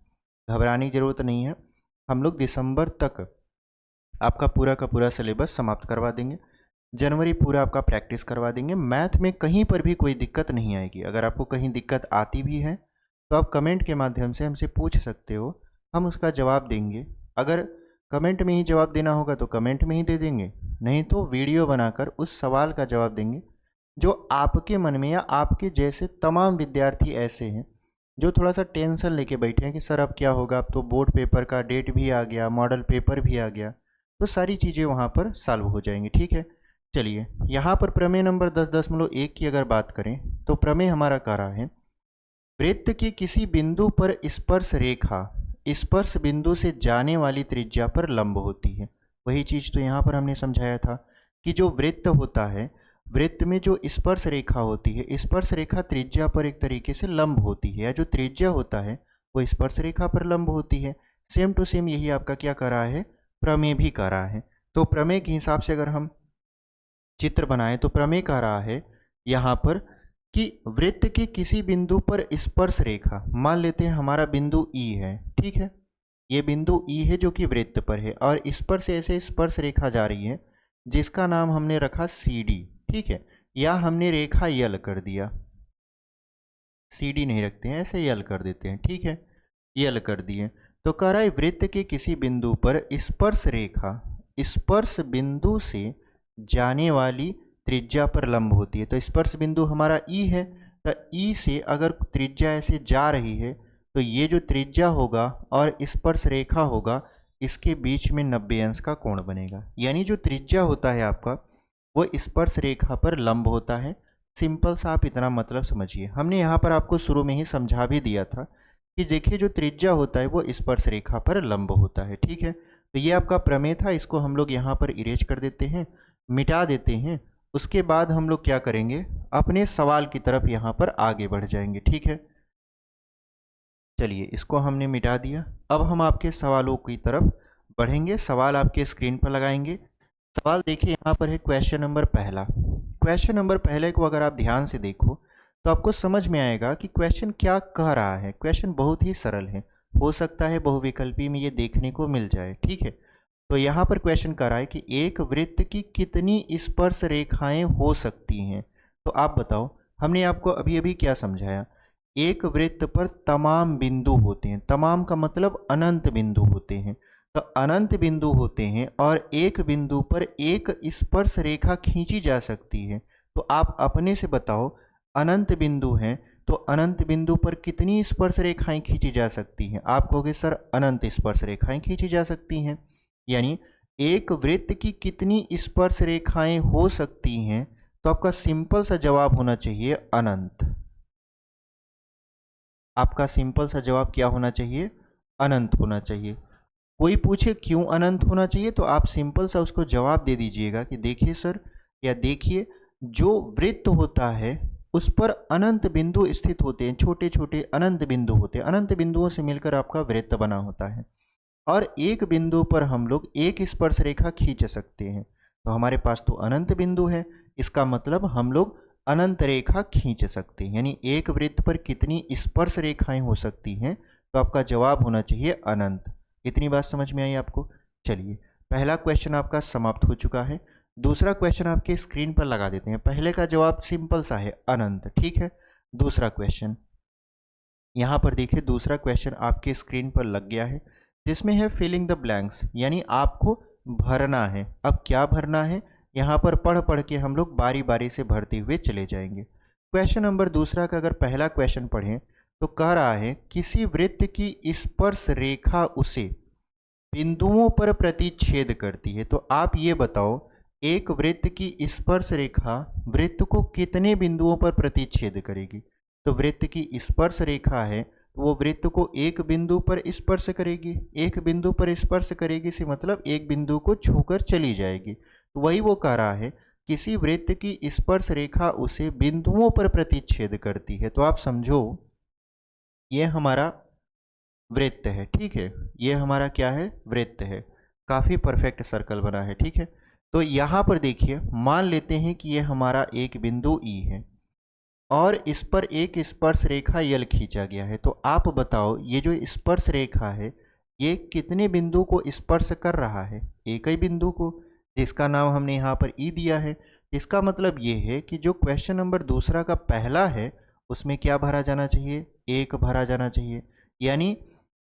घबराने की ज़रूरत नहीं है। हम लोग दिसंबर तक आपका पूरा का पूरा सिलेबस समाप्त करवा देंगे, जनवरी पूरा आपका प्रैक्टिस करवा देंगे। मैथ में कहीं पर भी कोई दिक्कत नहीं आएगी। अगर आपको कहीं दिक्कत आती भी है तो आप कमेंट के माध्यम से हमसे पूछ सकते हो, हम उसका जवाब देंगे। अगर कमेंट में ही जवाब देना होगा तो कमेंट में ही दे देंगे, नहीं तो वीडियो बनाकर उस सवाल का जवाब देंगे जो आपके मन में, या आपके जैसे तमाम विद्यार्थी ऐसे हैं जो थोड़ा सा टेंशन लेके बैठे हैं कि सर अब क्या होगा, अब तो बोर्ड पेपर का डेट भी आ गया, मॉडल पेपर भी आ गया, तो सारी चीज़ें वहाँ पर सॉल्व हो जाएंगी, ठीक है। चलिए यहाँ पर प्रमेय नंबर 10.1 की अगर बात करें तो प्रमेय हमारा कह रहा है, वृत्त के किसी बिंदु पर स्पर्श रेखा स्पर्श बिंदु से जाने वाली त्रिज्या पर लंब होती है। वही चीज़ तो यहाँ पर हमने समझाया था कि जो वृत्त होता है, वृत्त में जो स्पर्श रेखा होती है, स्पर्श रेखा त्रिज्या पर एक तरीके से लंब होती है, या जो त्रिज्या होता है वो स्पर्श रेखा पर लंब होती है। सेम टू सेम यही आपका क्या कर रहा है, प्रमेय भी कर रहा है। तो प्रमेय के हिसाब से अगर हम चित्र बनाए तो प्रमेय कह रहा है यहाँ पर कि वृत्त के किसी बिंदु पर स्पर्श रेखा, मान लेते हैं हमारा बिंदु ई है, ठीक है, ये बिंदु ई है जो कि वृत्त पर है और इस पर से ऐसे स्पर्श रेखा जा रही है जिसका नाम हमने रखा सी डी, ठीक है, या हमने रेखा यल कर दिया, सी डी नहीं रखते हैं, ऐसे यल कर देते हैं, ठीक है, यल कर दिए। तो कह रहा है वृत्त के किसी बिंदु पर स्पर्श रेखा स्पर्श बिंदु से जाने वाली त्रिज्या पर लंब होती है। तो स्पर्श बिंदु हमारा ई है, तो ई से अगर त्रिज्या ऐसे जा रही है तो ये जो त्रिज्या होगा और स्पर्श रेखा होगा, इसके बीच में 90 अंश का कोण बनेगा। यानी जो त्रिज्या होता है आपका वो स्पर्श रेखा पर लंब होता है। सिंपल सा आप इतना मतलब समझिए। हमने यहाँ पर आपको शुरू में ही समझा भी दिया था कि देखिए जो त्रिज्या होता है वो स्पर्श रेखा पर लंब होता है, ठीक है। तो ये आपका प्रमेय था, इसको हम लोग यहाँ पर इरेज कर देते हैं, मिटा देते हैं। उसके बाद हम लोग क्या करेंगे, अपने सवाल की तरफ यहाँ पर आगे बढ़ जाएंगे, ठीक है। चलिए इसको हमने मिटा दिया। अब हम आपके सवालों की तरफ बढ़ेंगे, सवाल आपके स्क्रीन पर लगाएंगे। सवाल देखिए यहाँ पर है क्वेश्चन नंबर पहला। क्वेश्चन नंबर पहले को अगर आप ध्यान से देखो तो आपको समझ में आएगा कि क्वेश्चन क्या कह रहा है। क्वेश्चन बहुत ही सरल है, हो सकता है बहुविकल्पी में ये देखने को मिल जाए, ठीक है। तो यहाँ पर क्वेश्चन कर रहा है कि एक वृत्त की कितनी स्पर्श रेखाएं हो सकती हैं। तो आप बताओ, हमने आपको अभी अभी क्या समझाया, एक वृत्त पर तमाम बिंदु होते हैं, तमाम का मतलब अनंत बिंदु होते हैं। तो अनंत बिंदु होते हैं और एक बिंदु पर एक स्पर्श रेखा खींची जा सकती है। तो आप अपने से बताओ, अनंत बिंदु हैं तो अनंत बिंदु पर कितनी स्पर्श रेखाएं खींची जा सकती हैं। आप कहोगे सर अनंत स्पर्श रेखाएं खींची जा सकती हैं, यानी एक वृत्त की कितनी स्पर्श रेखाएं हो सकती हैं। तो आपका सिंपल सा जवाब होना चाहिए अनंत। आपका सिंपल सा जवाब क्या होना चाहिए, अनंत होना चाहिए। कोई पूछे क्यों अनंत होना चाहिए तो आप सिंपल सा उसको जवाब दे दीजिएगा कि देखिए सर, या देखिए जो वृत्त होता है उस पर अनंत बिंदु स्थित होते हैं, छोटे छोटे अनंत बिंदु होते हैं, अनंत बिंदुओं से मिलकर आपका वृत्त बना होता है और एक बिंदु पर हम लोग एक स्पर्श रेखा खींच सकते हैं। तो हमारे पास तो अनंत बिंदु है, इसका मतलब हम लोग अनंत रेखा खींच सकते हैं। यानी एक वृत्त पर कितनी स्पर्श रेखाएं हो सकती हैं, तो आपका जवाब होना चाहिए अनंत। इतनी बात समझ में आई आपको? चलिए, पहला क्वेश्चन आपका समाप्त हो चुका है। दूसरा क्वेश्चन आपके स्क्रीन पर लगा देते हैं। पहले का जवाब सिंपल सा है, अनंत। ठीक है, दूसरा क्वेश्चन यहाँ पर देखिए, दूसरा क्वेश्चन आपके स्क्रीन पर लग गया है, जिसमें है फिलिंग द ब्लैंक्स, यानी आपको भरना है। अब क्या भरना है, यहाँ पर पढ़ पढ़ के हम लोग बारी बारी से भरते हुए चले जाएंगे। क्वेश्चन नंबर दूसरा का अगर पहला क्वेश्चन पढ़ें तो कह रहा है किसी वृत्त की स्पर्श रेखा उसे बिंदुओं पर प्रतिच्छेद करती है। तो आप ये बताओ, एक वृत्त की स्पर्श रेखा वृत्त को कितने बिंदुओं पर प्रतिच्छेद करेगी? तो वृत्त की स्पर्श रेखा है, तो वो वृत्त को एक बिंदु पर स्पर्श करेगी। एक बिंदु पर स्पर्श करेगी से मतलब एक बिंदु को छूकर चली जाएगी। तो वही वो कह रहा है, किसी वृत्त की स्पर्श रेखा उसे बिंदुओं पर प्रतिच्छेद करती है। तो आप समझो, ये हमारा वृत्त है। ठीक है, ये हमारा क्या है, वृत्त है। काफ़ी परफेक्ट सर्कल बना है। ठीक है, तो यहाँ पर देखिए, मान लेते हैं कि ये हमारा एक बिंदु ई है और इस पर एक स्पर्श रेखा यल खींचा गया है। तो आप बताओ, ये जो स्पर्श रेखा है ये कितने बिंदु को स्पर्श कर रहा है? एक ही बिंदु को, जिसका नाम हमने यहाँ पर ई दिया है। इसका मतलब ये है कि जो क्वेश्चन नंबर दूसरा का पहला है उसमें क्या भरा जाना चाहिए, एक भरा जाना चाहिए। यानी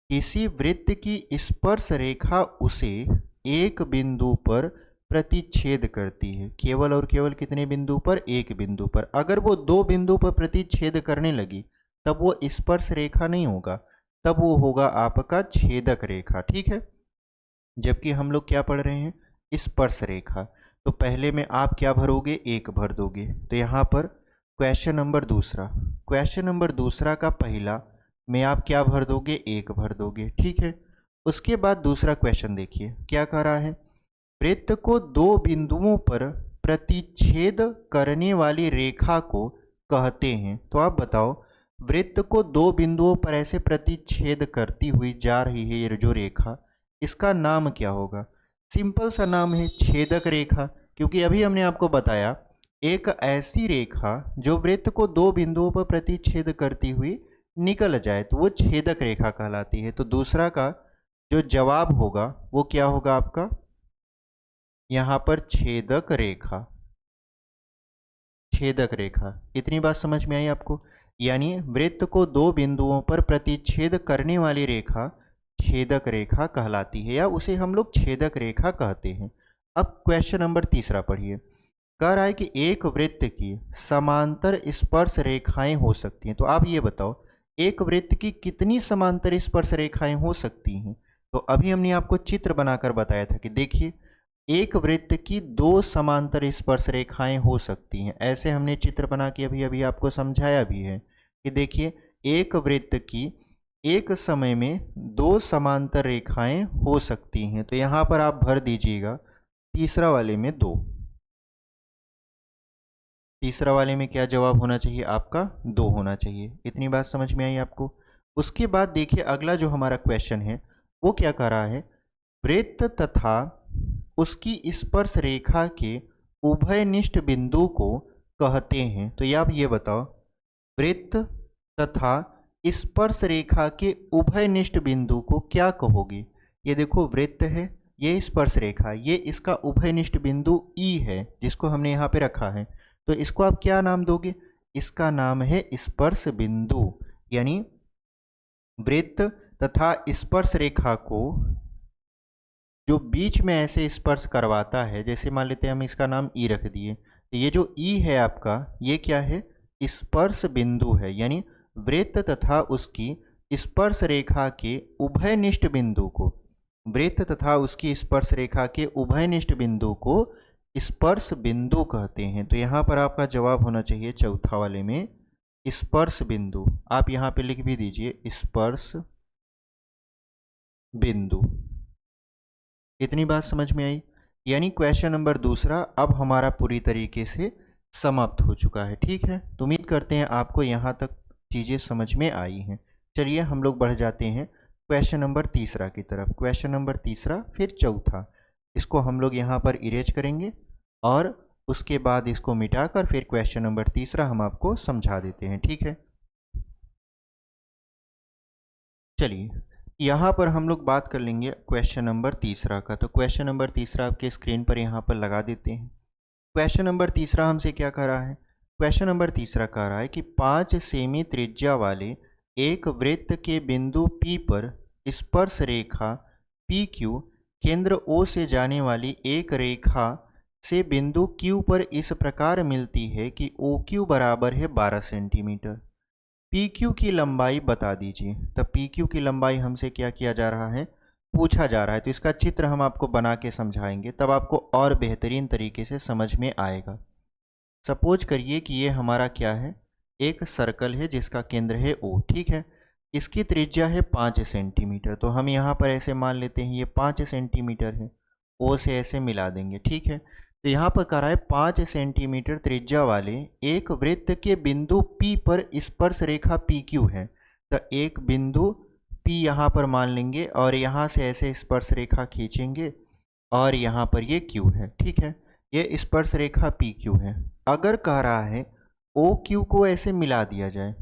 किसी वृत्त की स्पर्श रेखा उसे एक बिंदु पर प्रतिच्छेद करती है। केवल और केवल कितने बिंदु पर? एक बिंदु पर। अगर वो दो बिंदु पर प्रतिच्छेद करने लगी तब वो स्पर्श रेखा नहीं होगा, तब वो होगा आपका छेदक रेखा। ठीक है, जबकि हम लोग क्या पढ़ रहे हैं, स्पर्श रेखा। तो पहले में आप क्या भरोगे, एक भर दोगे। तो यहाँ पर क्वेश्चन नंबर दूसरा का पहला में आप क्या भर दोगे, एक भर दोगे। ठीक है, उसके बाद दूसरा क्वेश्चन देखिए क्या कह रहा है, वृत्त को दो बिंदुओं पर प्रतिच्छेद करने वाली रेखा को कहते हैं। तो आप बताओ, वृत्त को दो बिंदुओं पर ऐसे प्रतिच्छेद करती हुई जा रही है ये जो रेखा, इसका नाम क्या होगा? सिंपल सा नाम है छेदक रेखा, क्योंकि अभी हमने आपको बताया एक ऐसी रेखा जो वृत्त को दो बिंदुओं पर प्रतिच्छेद करती हुई निकल जाए तो वो छेदक रेखा कहलाती है। तो दूसरा का जो जवाब होगा वो क्या होगा आपका, यहाँ पर छेदक रेखा। छेदक रेखा, इतनी बात समझ में आई आपको? यानी वृत्त को दो बिंदुओं पर प्रतिच्छेद करने वाली रेखा छेदक रेखा कहलाती है, या उसे हम लोग छेदक रेखा कहते हैं। अब क्वेश्चन नंबर तीसरा पढ़िए। कह रहा है कि एक वृत्त की समांतर स्पर्श रेखाएं हो सकती हैं। तो आप ये बताओ, एक वृत्त की कितनी समांतर स्पर्श रेखाएं हो सकती हैं? तो अभी हमने आपको चित्र बनाकर बताया था कि देखिए, एक वृत्त की दो समांतर स्पर्श रेखाएं हो सकती हैं। ऐसे हमने चित्र बना के अभी अभी आपको समझाया भी है कि देखिए, एक वृत्त की एक समय में दो समांतर रेखाएं हो सकती हैं। तो यहाँ पर आप भर दीजिएगा, तीसरा वाले में दो। तीसरा वाले में क्या जवाब होना चाहिए आपका, दो होना चाहिए। इतनी बात समझ में आई आपको? उसके बाद देखिए, अगला जो हमारा क्वेश्चन है वो क्या कह रहा है, वृत्त तथा उसकी स्पर्श रेखा के उभयनिष्ठ बिंदु को कहते हैं। तो आप ये बताओ, वृत्त तथा स्पर्श रेखा के उभयनिष्ठ बिंदु को क्या कहोगे? ये देखो, वृत्त है, ये स्पर्श रेखा, ये इसका उभयनिष्ठ बिंदु ई है जिसको हमने यहाँ पे रखा है। तो इसको आप क्या नाम दोगे? इसका नाम है स्पर्श बिंदु। यानी वृत्त तथा स्पर्श रेखा को जो बीच में ऐसे स्पर्श करवाता है, जैसे मान लेते हैं हम इसका नाम ई रख दिए, तो ये जो ई है आपका, ये क्या है, स्पर्श बिंदु है। यानी वृत्त तथा उसकी स्पर्श रेखा के उभयनिष्ठ बिंदु को, वृत्त तथा उसकी स्पर्श रेखा के उभयनिष्ठ बिंदु को स्पर्श बिंदु कहते हैं। तो यहाँ पर आपका जवाब होना चाहिए चौथा वाले में स्पर्श बिंदु। आप यहाँ पे लिख भी दीजिए स्पर्श बिंदु। इतनी बात समझ में आई? यानी क्वेश्चन नंबर दूसरा अब हमारा पूरी तरीके से समाप्त हो चुका है। ठीक है, तो उम्मीद करते हैं आपको यहाँ तक चीज़ें समझ में आई हैं। चलिए हम लोग बढ़ जाते हैं क्वेश्चन नंबर तीसरा की तरफ। क्वेश्चन नंबर तीसरा फिर चौथा, इसको हम लोग यहाँ पर इरेज करेंगे और उसके बाद इसको मिटाकर फिर क्वेश्चन नंबर तीसरा हम आपको समझा देते हैं, ठीक है। चलिए, यहाँ पर हम लोग बात कर लेंगे क्वेश्चन नंबर तीसरा का। तो क्वेश्चन नंबर तीसरा आपके स्क्रीन पर यहाँ पर लगा देते हैं। क्वेश्चन नंबर तीसरा हमसे क्या कह रहा है? क्वेश्चन नंबर तीसरा कह रहा है कि 5 सेमी त्रिज्या वाले एक वृत्त के बिंदु P पर स्पर्श रेखा PQ केंद्र O से जाने वाली एक रेखा से बिंदु Q पर इस प्रकार मिलती है कि OQ बराबर है 12 सेंटीमीटर। PQ की लंबाई बता दीजिए। तब PQ की लंबाई हमसे क्या किया जा रहा है? पूछा जा रहा है। तो इसका चित्र हम आपको बना के समझाएंगे, तब आपको और बेहतरीन तरीके से समझ में आएगा। सपोज करिए कि ये हमारा क्या है? एक सर्कल है जिसका केंद्र है O, ठीक है। इसकी त्रिज्या है 5 सेंटीमीटर। तो हम यहाँ पर ऐसे मान लेते हैं ये 5 सेंटीमीटर है, O से ऐसे मिला देंगे, ठीक है। तो यहाँ पर कह रहा है 5 सेंटीमीटर त्रिज्या वाले एक वृत्त के बिंदु P पर स्पर्श रेखा PQ है। तो एक बिंदु P यहाँ पर मान लेंगे और यहाँ से ऐसे स्पर्श रेखा खींचेंगे और यहाँ पर ये Q है, ठीक है। ये स्पर्श रेखा PQ है। अगर कह रहा है OQ को ऐसे मिला दिया जाए,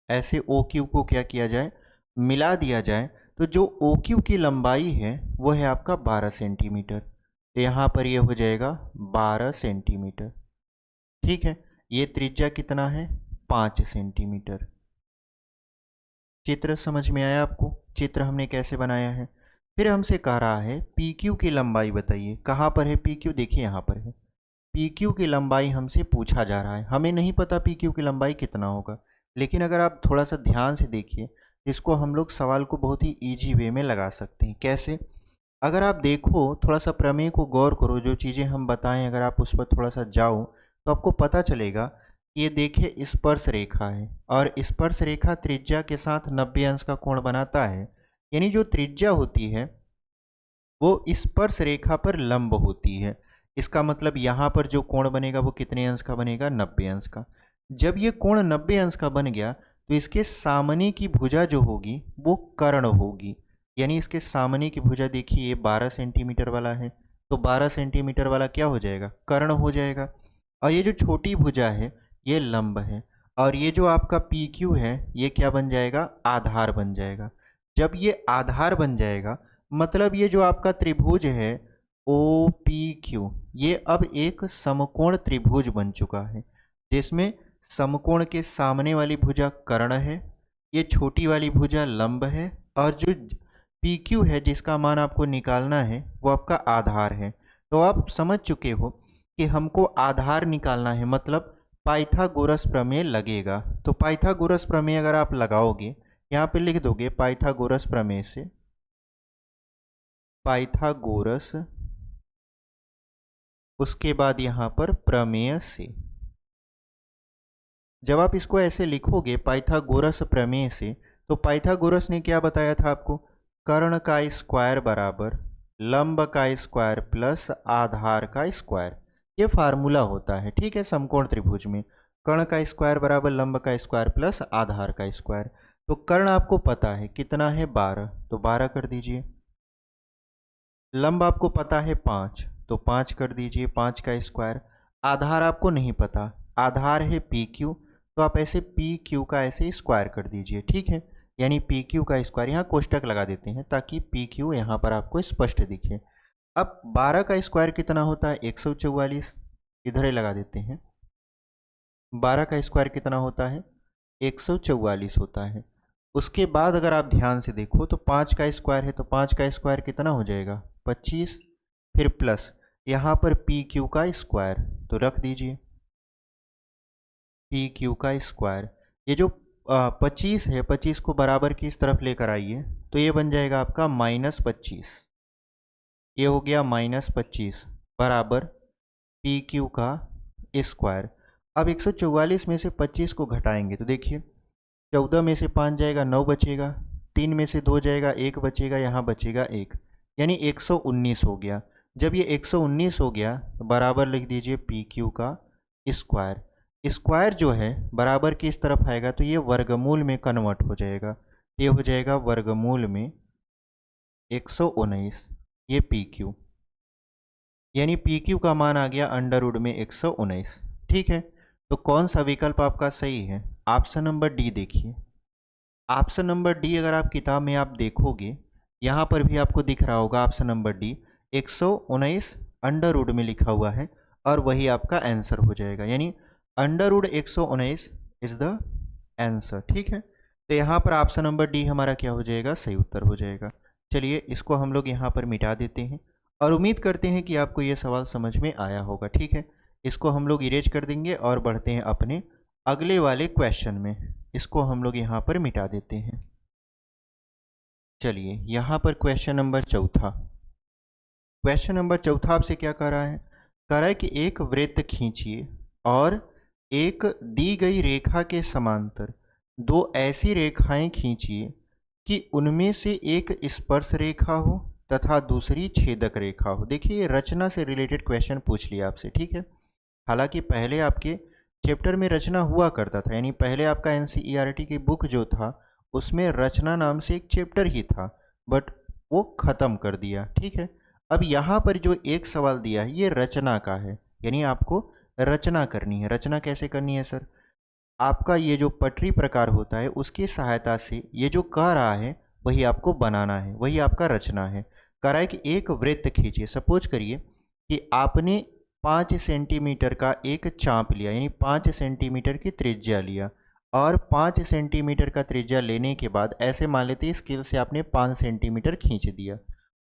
ऐसे OQ को क्या किया जाए? मिला दिया जाए, तो जो OQ की लंबाई है वो है आपका 12 सेंटीमीटर। तो यहाँ पर ये हो जाएगा 12 सेंटीमीटर, ठीक है। ये त्रिज्या कितना है? 5 सेंटीमीटर। चित्र समझ में आया आपको? चित्र हमने कैसे बनाया है? फिर हमसे कह रहा है PQ की लंबाई बताइए। कहाँ पर है PQ? देखिए यहाँ पर है। PQ की लंबाई हमसे पूछा जा रहा है। हमें नहीं पता PQ की लंबाई कितना होगा, लेकिन अगर आप थोड़ा सा ध्यान से देखिए, इसको हम लोग सवाल को बहुत ही ईजी वे में लगा सकते हैं। कैसे? अगर आप देखो, थोड़ा सा प्रमेय को गौर करो, जो चीज़ें हम बताएं अगर आप उस पर थोड़ा सा जाओ तो आपको पता चलेगा कि ये देखिए स्पर्श रेखा है और स्पर्श रेखा त्रिज्या के साथ 90 अंश का कोण बनाता है। यानी जो त्रिज्या होती है वो स्पर्श रेखा पर लंब होती है। इसका मतलब यहाँ पर जो कोण बनेगा वो कितने अंश का बनेगा? 90 अंश का। जब ये कोण 90 अंश का बन गया तो इसके सामने की भुजा जो होगी वो कर्ण होगी। यानी इसके सामने की भुजा देखिए, ये 12 सेंटीमीटर वाला है, तो 12 सेंटीमीटर वाला क्या हो जाएगा? कर्ण हो जाएगा। और ये जो छोटी भुजा है ये लंब है, और ये जो आपका PQ है ये क्या बन जाएगा? आधार बन जाएगा। जब ये आधार बन जाएगा मतलब ये जो आपका त्रिभुज है OPQ, ये अब एक समकोण त्रिभुज बन चुका है, जिसमें समकोण के सामने वाली भुजा कर्ण है, ये छोटी वाली भुजा लंब है, और जो PQ है जिसका मान आपको निकालना है वो आपका आधार है। तो आप समझ चुके हो कि हमको आधार निकालना है, मतलब पाइथागोरस प्रमेय लगेगा। तो पाइथागोरस प्रमेय अगर आप लगाओगे, यहाँ पे लिख दोगे पाइथागोरस प्रमेय से, पाइथागोरस, उसके बाद यहाँ पर प्रमेय से। जब आप इसको ऐसे लिखोगे पाइथागोरस प्रमेय से, तो पाइथागोरस ने क्या बताया था आपको? कर्ण का स्क्वायर बराबर लंब का स्क्वायर प्लस आधार का स्क्वायर। ये फार्मूला होता है, ठीक है, समकोण त्रिभुज में। कर्ण का स्क्वायर बराबर लंब का स्क्वायर प्लस आधार का स्क्वायर। तो कर्ण आपको पता है कितना है? 12, तो 12 कर दीजिए। लंब आपको पता है 5, तो 5 कर दीजिए, 5 का स्क्वायर। आधार आपको नहीं पता, आधार है PQ, तो आप ऐसे PQ का ऐसे स्क्वायर कर दीजिए, ठीक है। यानी PQ का स्क्वायर, यहाँ कोष्टक लगा देते हैं ताकि PQ यहाँ पर आपको स्पष्ट दिखे। अब 12 का स्क्वायर कितना होता है? 144, इधर ही लगा देते हैं। 12 का स्क्वायर कितना होता है? 144 होता है। उसके बाद अगर आप ध्यान से देखो तो 5 का स्क्वायर है, तो 5 का स्क्वायर कितना हो जाएगा? 25, फिर प्लस यहाँ पर PQ का स्क्वायर, तो रख दीजिए PQ का स्क्वायर। ये जो 25 है, 25 को बराबर की इस तरफ लेकर आइए, तो ये बन जाएगा आपका -25। ये हो गया -25 बराबर PQ का स्क्वायर। अब 144 में से 25 को घटाएंगे तो देखिए 14 में से 5 जाएगा 9 बचेगा, 3 में से 2 जाएगा 1 बचेगा, यहाँ बचेगा 1, यानी 119 हो गया। जब ये 119 हो गया तो बराबर लिख दीजिए PQ का स्क्वायर। स्क्वायर जो है बराबर की इस तरफ आएगा तो ये वर्गमूल में कन्वर्ट हो जाएगा, ये हो जाएगा वर्गमूल में 119, ये PQ। यानी पी क्यू का मान आ गया अंडर रूट में 119। ठीक है, तो कौन सा विकल्प आपका सही है? ऑप्शन नंबर डी देखिए। ऑप्शन नंबर डी अगर आप किताब में आप देखोगे, यहाँ पर भी आपको दिख रहा होगा option number D 119 under root में लिखा हुआ है, और वही आपका आंसर हो जाएगा। यानी under root 119 is the answer. ठीक है, तो यहाँ पर ऑप्शन नंबर डी हमारा क्या हो जाएगा? सही उत्तर हो जाएगा। चलिए इसको हम लोग यहाँ पर मिटा देते हैं, और उम्मीद करते हैं कि आपको ये सवाल समझ में आया होगा। ठीक है, इसको हम लोग इरेज कर देंगे और बढ़ते हैं अपने अगले वाले क्वेश्चन में। इसको हम लोग यहाँ पर मिटा देते हैं। चलिए यहाँ पर क्वेश्चन नंबर चौथा। क्वेश्चन नंबर चौथा आपसे क्या कह रहा है? कह रहा है कि एक वृत्त खींचिए और एक दी गई रेखा के समांतर दो ऐसी रेखाएं खींचिए कि उनमें से एक स्पर्श रेखा हो तथा दूसरी छेदक रेखा हो। देखिए ये रचना से रिलेटेड क्वेश्चन पूछ लिया आपसे। ठीक है, हालांकि पहले आपके चैप्टर में रचना हुआ करता था, यानी पहले आपका एनसीईआरटी की बुक जो था उसमें रचना नाम से एक चैप्टर ही था, बट वो ख़त्म कर दिया। ठीक है, अब यहाँ पर जो एक सवाल दिया है ये रचना का है, यानी आपको रचना करनी है। रचना कैसे करनी है सर? आपका ये जो पटरी प्रकार होता है उसकी सहायता से ये जो कह रहा है वही आपको बनाना है, वही आपका रचना है। कह रहा है कि एक वृत्त खींचिए। सपोज करिए कि आपने 5 सेंटीमीटर का एक चाप लिया, यानी 5 सेंटीमीटर की त्रिज्या लिया, और 5 सेंटीमीटर का त्रिज्या लेने के बाद ऐसे मान लेते हैं स्केल से आपने 5 सेंटीमीटर खींच दिया।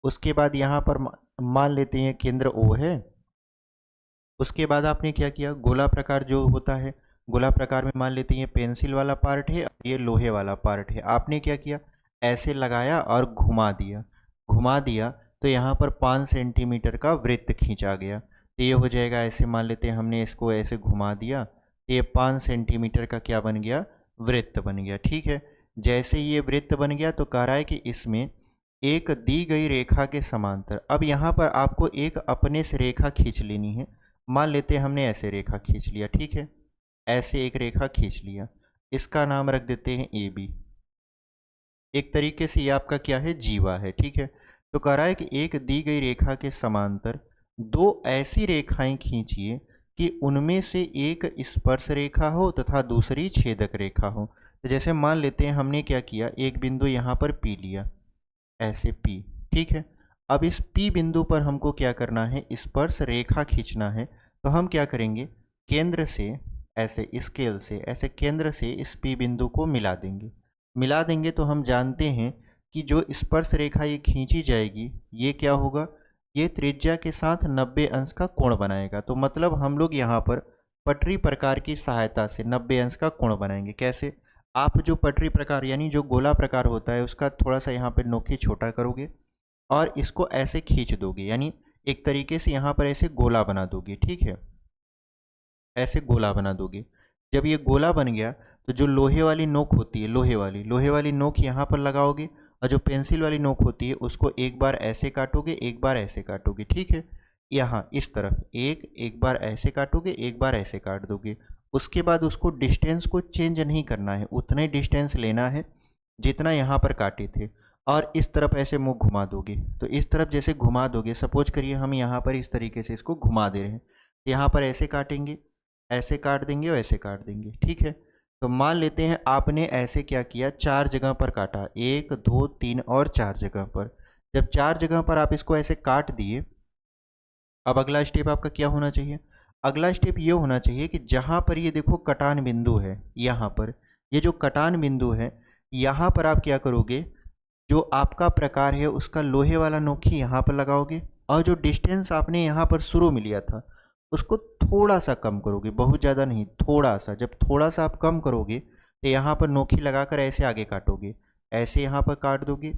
उसके बाद यहाँ पर मान लेते हैं केंद्र ओ है। उसके बाद आपने क्या किया? गोला प्रकार जो होता है, गोला प्रकार में मान लेते हैं ये पेंसिल वाला पार्ट है और ये लोहे वाला पार्ट है। आपने क्या किया? ऐसे लगाया और घुमा दिया। घुमा दिया तो यहाँ पर 5 सेंटीमीटर का वृत्त खींचा गया। तो ये हो जाएगा, ऐसे मान लेते हैं हमने इसको ऐसे घुमा दिया तो ये 5 सेंटीमीटर का क्या बन गया? वृत्त बन गया। ठीक है, जैसे ये वृत्त बन गया तो कह रहा है कि इसमें एक दी गई रेखा के समांतर, अब यहाँ पर आपको एक अपने से रेखा खींच लेनी है। मान लेते हैं हमने ऐसे रेखा खींच लिया। ठीक है, ऐसे एक रेखा खींच लिया, इसका नाम रख देते हैं ए बी। एक तरीके से ये आपका क्या है? जीवा है। ठीक है, तो कह रहा है कि एक दी गई रेखा के समांतर दो ऐसी रेखाएं खींचिए कि उनमें से एक स्पर्श रेखा हो तथा दूसरी छेदक रेखा हो। तो जैसे मान लेते हैं हमने क्या किया, एक बिंदु यहाँ पर पी लिया, ऐसे पी। ठीक है, अब इस पी बिंदु पर हमको क्या करना है? स्पर्श रेखा खींचना है। तो हम क्या करेंगे? केंद्र से ऐसे स्केल से ऐसे केंद्र से इस पी बिंदु को मिला देंगे। मिला देंगे तो हम जानते हैं कि जो स्पर्श रेखा ये खींची जाएगी ये क्या होगा? ये त्रिज्या के साथ 90 अंश का कोण बनाएगा। तो मतलब हम लोग यहाँ पर पटरी प्रकार की सहायता से 90 अंश का कोण बनाएंगे। कैसे? आप जो पटरी प्रकार यानी जो गोला प्रकार होता है उसका थोड़ा सा यहाँ पर नोकी छोटा करोगे और इसको ऐसे खींच दोगे, यानी एक तरीके से यहाँ पर ऐसे गोला बना दोगे। ठीक है, ऐसे गोला बना दोगे। जब ये गोला बन गया तो जो लोहे वाली नोक होती है, लोहे वाली नोक यहाँ पर लगाओगे, और जो पेंसिल वाली नोक होती है उसको एक बार ऐसे काटोगे, एक बार ऐसे काटोगे। ठीक है, यहाँ इस तरफ एक बार ऐसे काटोगे, एक बार ऐसे काट दोगे। उसके बाद उसको डिस्टेंस को चेंज नहीं करना है, उतना ही डिस्टेंस लेना है जितना यहाँ पर काटे थे, और इस तरफ ऐसे मुंह घुमा दोगे। तो इस तरफ जैसे घुमा दोगे, सपोज करिए हम यहाँ पर इस तरीके से इसको घुमा दे रहे हैं, यहाँ पर ऐसे काटेंगे, ऐसे काट देंगे और ऐसे काट देंगे। ठीक है, तो मान लेते हैं आपने ऐसे क्या किया? 4 जगह पर काटा, 1 2 3 और 4 जगह पर। जब 4 जगह पर आप इसको ऐसे काट दिए, अब अगला स्टेप आपका क्या होना चाहिए? अगला स्टेप ये होना चाहिए कि जहाँ पर ये देखो कटान बिंदु है, यहाँ पर ये जो कटान बिंदु है, यहाँ पर आप क्या करोगे? जो आपका प्रकार है उसका लोहे वाला नोकी यहाँ पर लगाओगे, और जो डिस्टेंस आपने यहाँ पर शुरू में लिया था उसको थोड़ा सा कम करोगे, बहुत ज़्यादा नहीं, थोड़ा सा। जब थोड़ा सा आप कम करोगे तो यहाँ पर नोकी लगाकर ऐसे आगे काटोगे, ऐसे यहाँ पर काट दोगे,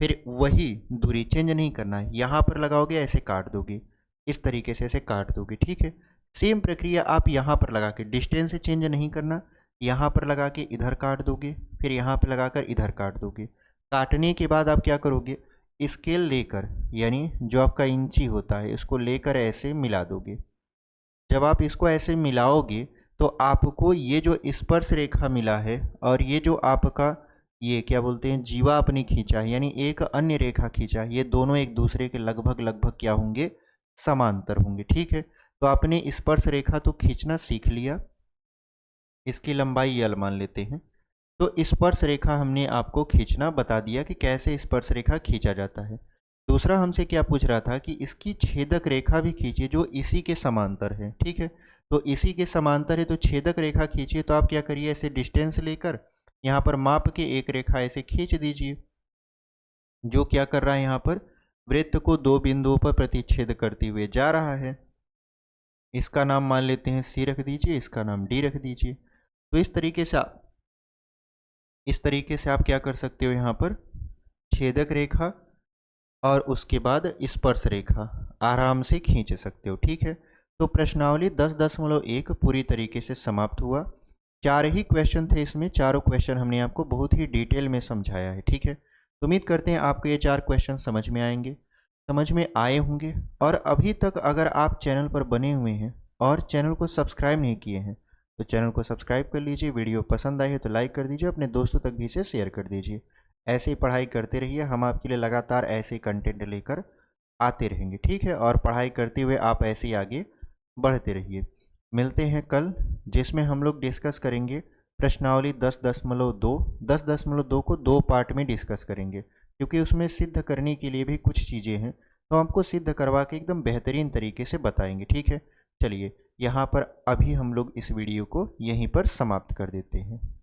फिर वही दूरी चेंज नहीं करना है, यहाँ पर लगाओगे ऐसे काट दोगे, इस तरीके से ऐसे काट दोगे। ठीक है, सेम प्रक्रिया आप यहाँ पर लगा के, डिस्टेंस चेंज नहीं करना, यहाँ पर लगा के इधर काट दोगे, फिर यहाँ पर लगाकर इधर काट दोगे। काटने के बाद आप क्या करोगे? स्केल लेकर, यानी जो आपका इंची होता है उसको लेकर ऐसे मिला दोगे। जब आप इसको ऐसे मिलाओगे तो आपको ये जो स्पर्श रेखा मिला है और ये जो आपका ये क्या बोलते हैं जीवा आपने खींचा है, यानी एक अन्य रेखा खींचा है, ये दोनों एक दूसरे के लगभग लगभग क्या होंगे? समांतर होंगे। ठीक है, तो आपने स्पर्श रेखा तो खींचना सीख लिया, इसकी लंबाई L मान लेते हैं। तो स्पर्श रेखा हमने आपको खींचना बता दिया कि कैसे स्पर्श रेखा खींचा जाता है। दूसरा हमसे क्या पूछ रहा था कि इसकी छेदक रेखा भी खींचिए जो इसी के समांतर है। ठीक है, तो इसी के समांतर है तो छेदक रेखा खींचिए। तो आप क्या करिए, ऐसे डिस्टेंस लेकर यहाँ पर माप के एक रेखा ऐसे खींच दीजिए, जो क्या कर रहा है, यहाँ पर वृत्त को दो बिंदुओं पर प्रतिच्छेद करते हुए जा रहा है। इसका नाम मान लेते हैं C रख दीजिए, इसका नाम D रख दीजिए। तो इस तरीके से आप क्या कर सकते हो, यहाँ पर छेदक रेखा और उसके बाद स्पर्श रेखा आराम से खींच सकते हो। ठीक है, तो प्रश्नावली 10.1 पूरी तरीके से समाप्त हुआ। 4 ही क्वेश्चन थे इसमें, चारों क्वेश्चन हमने आपको बहुत ही डिटेल में समझाया है। ठीक है, तो उम्मीद करते हैं आपको ये 4 क्वेश्चन समझ में आएंगे, समझ में आए होंगे। और अभी तक अगर आप चैनल पर बने हुए हैं और चैनल को सब्सक्राइब नहीं किए हैं तो चैनल को सब्सक्राइब कर लीजिए। वीडियो पसंद आई है तो लाइक कर दीजिए, अपने दोस्तों तक भी इसे शेयर कर दीजिए। ऐसे ही पढ़ाई करते रहिए, हम आपके लिए लगातार ऐसे कंटेंट लेकर आते रहेंगे। ठीक है, और पढ़ाई करते हुए आप ऐसे ही आगे बढ़ते रहिए। मिलते हैं कल, जिसमें हम लोग डिस्कस करेंगे प्रश्नावली 10.2 को 2 पार्ट में डिस्कस करेंगे, क्योंकि उसमें सिद्ध करने के लिए भी कुछ चीज़ें हैं, तो हमको सिद्ध करवा के एकदम बेहतरीन तरीके से बताएंगे। ठीक है, चलिए यहाँ पर अभी हम लोग इस वीडियो को यहीं पर समाप्त कर देते हैं।